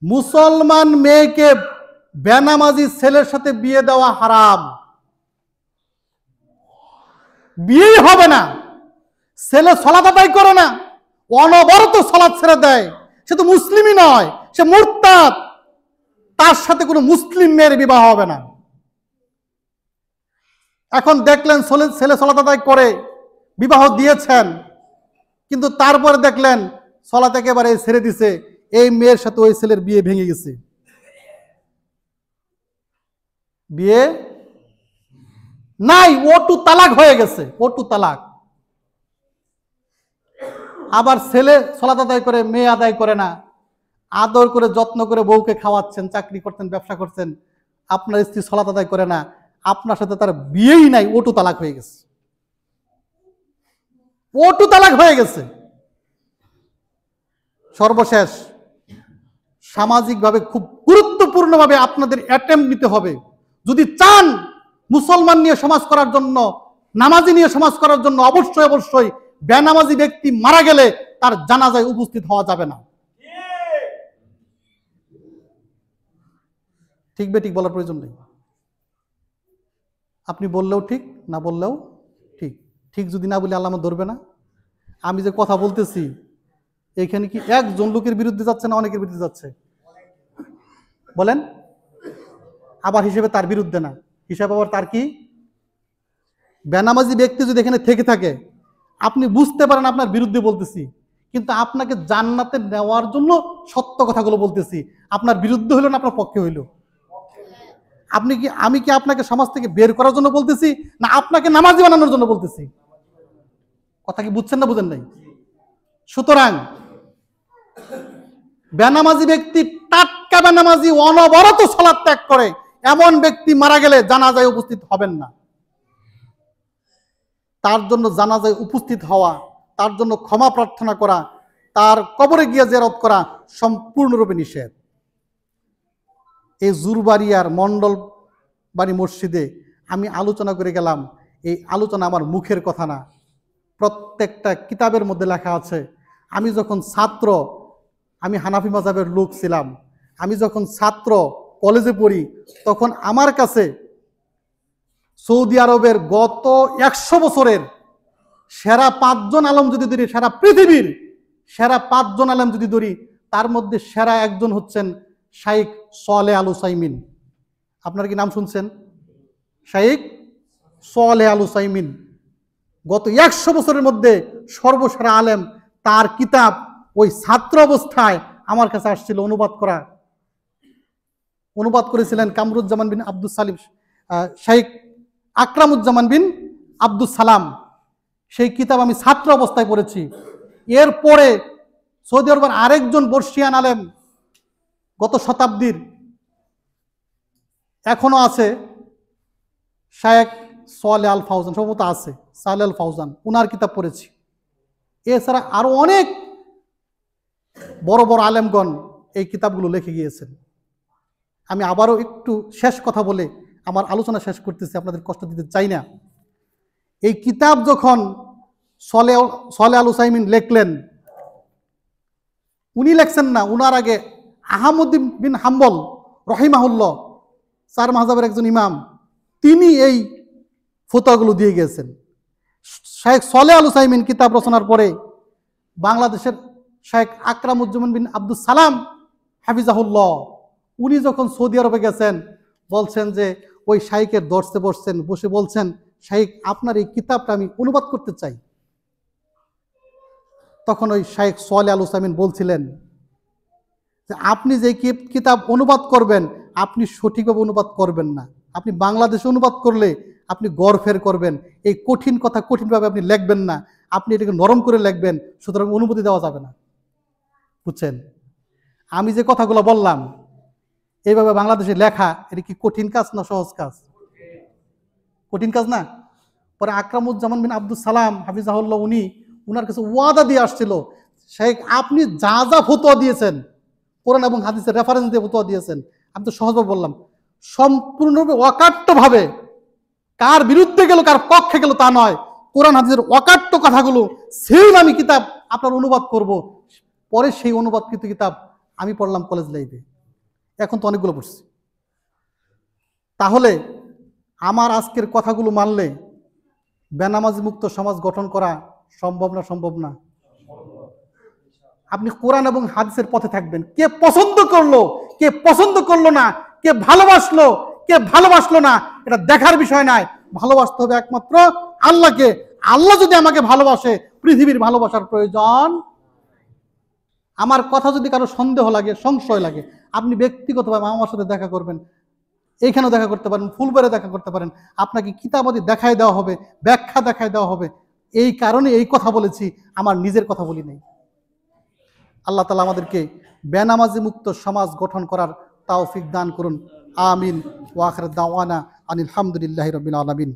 মুসলমান মেয়েকে বেনামাজি ছেলের সাথে বিয়ে দেওয়া হারাম। বিয়েই হবে না, ছেলে সালাত আদায় করে না, অনবরত সালাত ছেড়ে দেয়, সে তো মুসলিমই নয়, সে মুরতাদ, তার সাথে কোনো মুসলিম মেয়ের বিবাহ হবে না। এখন দেখলেন ছেলে সালাত আদায় করে, বিবাহ দিয়েছেন, কিন্তু তারপরে দেখলেন সালাত একেবারে ছেড়ে দিছে, এই মেয়ের সাথে ওই ছেলের বিয়ে ভেঙে গেছে, বিয়ে নাই, ওটু তালাক হয়ে গেছে, ওটু তালাক। আবার ছেলে সালাত আদায় করে, মেয়ে আদায় করে না, আদর করে যত্ন করে বউকে খাওয়াচ্ছেন, চাকরি করতেন, ব্যবসা করছেন, আপনার স্ত্রী সালাত আদায় করে না, আপনার সাথে তার বিয়েই নাই, ওটু তালাক হয়ে গেছে, ওটু তালাক হয়ে গেছে। সর্বশেষ, সামাজিকভাবে খুব গুরুত্বপূর্ণভাবে আপনাদের অ্যাটেম্প নিতে হবে, যদি চান মুসলমান নিয়ে সমাজ করার জন্য, নামাজি নিয়ে সমাজ করার জন্য, অবশ্যই অবশ্যই বেনামাজি ব্যক্তি মারা গেলে তার জানাজায় উপস্থিত হওয়া যাবে না। ঠিক বেঠিক বলার প্রয়োজন নেই, আপনি বললেও ঠিক, না বললেও ঠিক। ঠিক যদি না বলি আল্লাহ আমার ধরবে না? আমি যে কথা বলতেছি এখানে কি একজন লোকের বিরুদ্ধে যাচ্ছে না অনেকের বিরুদ্ধে যাচ্ছে? বলেন। আবার হিসেবে তার বিরুদ্ধে না, হিসাবে আবার তার কি? বেনামাজি ব্যক্তি যদি এখানে থেকে থাকে, আপনি বুঝতে পারেন আপনার বিরুদ্ধে বলতেছি, কিন্তু আপনাকে জান্নাতে নেওয়ার জন্য সত্য কথাগুলো বলতেছি, আপনার বিরুদ্ধে হইল না আপনার পক্ষে হইল? আমি কি আপনাকে সমাজ থেকে বের করার জন্য বলতেছি, না আপনাকে নামাজি বানানোর জন্য বলতেছি? কথা কি বুঝছেন না বুঝেন নাই? সুতরাং বেনামাজি ব্যক্তি, টাটকা বেনামাজি, অনবরত সালাত ত্যাগ করে এমন ব্যক্তি মারা গেলে জানাজায় উপস্থিত হবেন না। তার জন্য জানাজায় উপস্থিত হওয়া, তার জন্য ক্ষমা প্রার্থনা করা, তার কবরে গিয়ে জিয়ারত করা সম্পূর্ণরূপে নিষেধ। এই জুরবাড়িয়ার মণ্ডল বাড়ি মসজিদে আমি আলোচনা করে গেলাম, এই আলোচনা আমার মুখের কথা না, প্রত্যেকটা কিতাবের মধ্যে লেখা আছে। আমি যখন ছাত্র, আমি হানাফি মাযহাবের লোক ছিলাম, আমি যখন ছাত্র কলেজে পড়ি, তখন আমার কাছে সৌদি আরবের গত 100 বছরের সেরা 5 জন আলেম যদি ধরি, সারা পৃথিবীর সেরা 5 জন আলেম যদি ধরি, তার মধ্যে সেরা একজন হচ্ছেন শাইখ সালেহ আল উসাইমিন। আপনারা কি নাম শুনছেন? শাইখ সালেহ আল উসাইমিন গত 100 বছরের মধ্যে সর্বসেরা আলেম। তার কিতাব ওই ছাত্র অবস্থায় আমার কাছে আসছিল অনুবাদ করেছিলেন কামরুজ্জামান বিন আব্দুল সালিম, শাইখ আকরামুজ্জামান বিন আব্দুল সালাম। সেই কিতাব আমি ছাত্র অবস্থায় পড়েছি। এরপরে সৌদি আরবের আরেকজন বর্ষিয়ান আলেম, গত শতাব্দীর, এখনো আছে, শায়েখ সালেহ আল ফাউজান, সম্ভবত আছে, সালেহ আল ফাউজান, উনার কিতাব পড়েছি। এছাড়া আরো অনেক বড় বড় আলেমগণ এই কিতাবগুলো লিখে গিয়েছেন। আমি আবারও একটু শেষ কথা বলে আমার আলোচনা শেষ করতেছি, আপনাদের কষ্ট দিতে চাই না। এই কিতাব যখন সালেহ আল উসাইমিন লিখলেন, উনি লেখছেন না, উনার আগে আহমদ বিন হাম্বল রহিমাহুল্লাহ, 4 মাযহাবের একজন ইমাম, তিনি এই ফতোয়াগুলো দিয়ে গেছেন। শাইখ সালেহ আল উসাইমিন কিতাব রচনার পরে বাংলাদেশের শাইখ আকরামুজ্জামান বিন আব্দুল সালাম হাফিজাহুল্লাহ, উনি যখন সৌদি আরবে গেছেন, বলছেন যে ওই শাইখের দর্শে বসে বলছেন, শাইখ আপনার এই কিতাবটা আমি অনুবাদ করতে চাই। তখন ওই শাইখ সালেহ আল উসাইমিন বলছিলেন যে আপনি যে কিতাব অনুবাদ করবেন, আপনি সঠিকভাবে অনুবাদ করবেন না। আপনি বাংলাদেশে অনুবাদ করলে আপনি গর্ফের করবেন, এই কঠিন কথা কঠিনভাবে আপনি লিখবেন না, আপনি এটাকে নরম করে লিখবেন, সুতরাং অনুমতি দেওয়া যাবে না। বুঝছেন? আমি যে কথাগুলো বললাম, এইভাবে বাংলাদেশে লেখা, এটা কি কঠিন কাজ না সহজ কাজ? কঠিন কাজ না? পরে আকরামুজ্জামান বিন আব্দুল সালাম হাফিজাহুল্লাহ, উনার কাছে ওয়াদা দিয়ে আসছিল, শাইখ আপনি যা যা ফতোয়া দিয়েছেন, কোরআন এবং হাদিসের রেফারেন্স দিয়ে ফতোয়া দিয়েছেন, আমি তো সহজভাবে বললাম, সম্পূর্ণরূপে অকাট্যভাবে, কার বিরুদ্ধে গেল কার পক্ষে গেল তা নয়, কোরআন হাদিসের অকাট্য কথাগুলো সেম আমি কিতাব আপনার অনুবাদ করব। পরে সেই অনুবাদকৃত কিতাব আমি পড়লাম কলেজ লাইফে, এখন তো অনেকগুলো পড়ছি। তাহলে আমার আজকের কথাগুলো মানলে বেনামাজি মুক্ত সমাজ গঠন করা সম্ভব না? সম্ভব না? আপনি কোরআন এবং হাদিসের পথে থাকবেন। কে পছন্দ করলো, কে পছন্দ করলো না, কে ভালোবাসলো, কে ভালোবাসলো না, এটা দেখার বিষয় নয়। ভালোবাসতে হবে একমাত্র আল্লাহকে। আল্লাহ যদি আমাকে ভালোবাসে, পৃথিবীর ভালোবাসার প্রয়োজন। আমার কথা যদি কারো সন্দেহ লাগে, সংশয় লাগে, আপনি ব্যক্তিগতভাবে আমার সাথে দেখা করবেন, এইখানেও দেখা করতে পারেন, ফুলবারে দেখা করতে পারেন। আপনাকে কিতাবাদি দেখায় দেওয়া হবে, ব্যাখ্যা দেখায় দেওয়া হবে। এই কারণে এই কথা বলেছি, আমার নিজের কথা বলি নাই। আল্লাহ তাআলা আমাদেরকে বেনামাজি মুক্ত সমাজ গঠন করার তৌফিক দান করুন। আমিন। ওয়া আখিরু দাওয়ানা আনিল হামদুলিল্লাহি রাব্বিল আলামিন।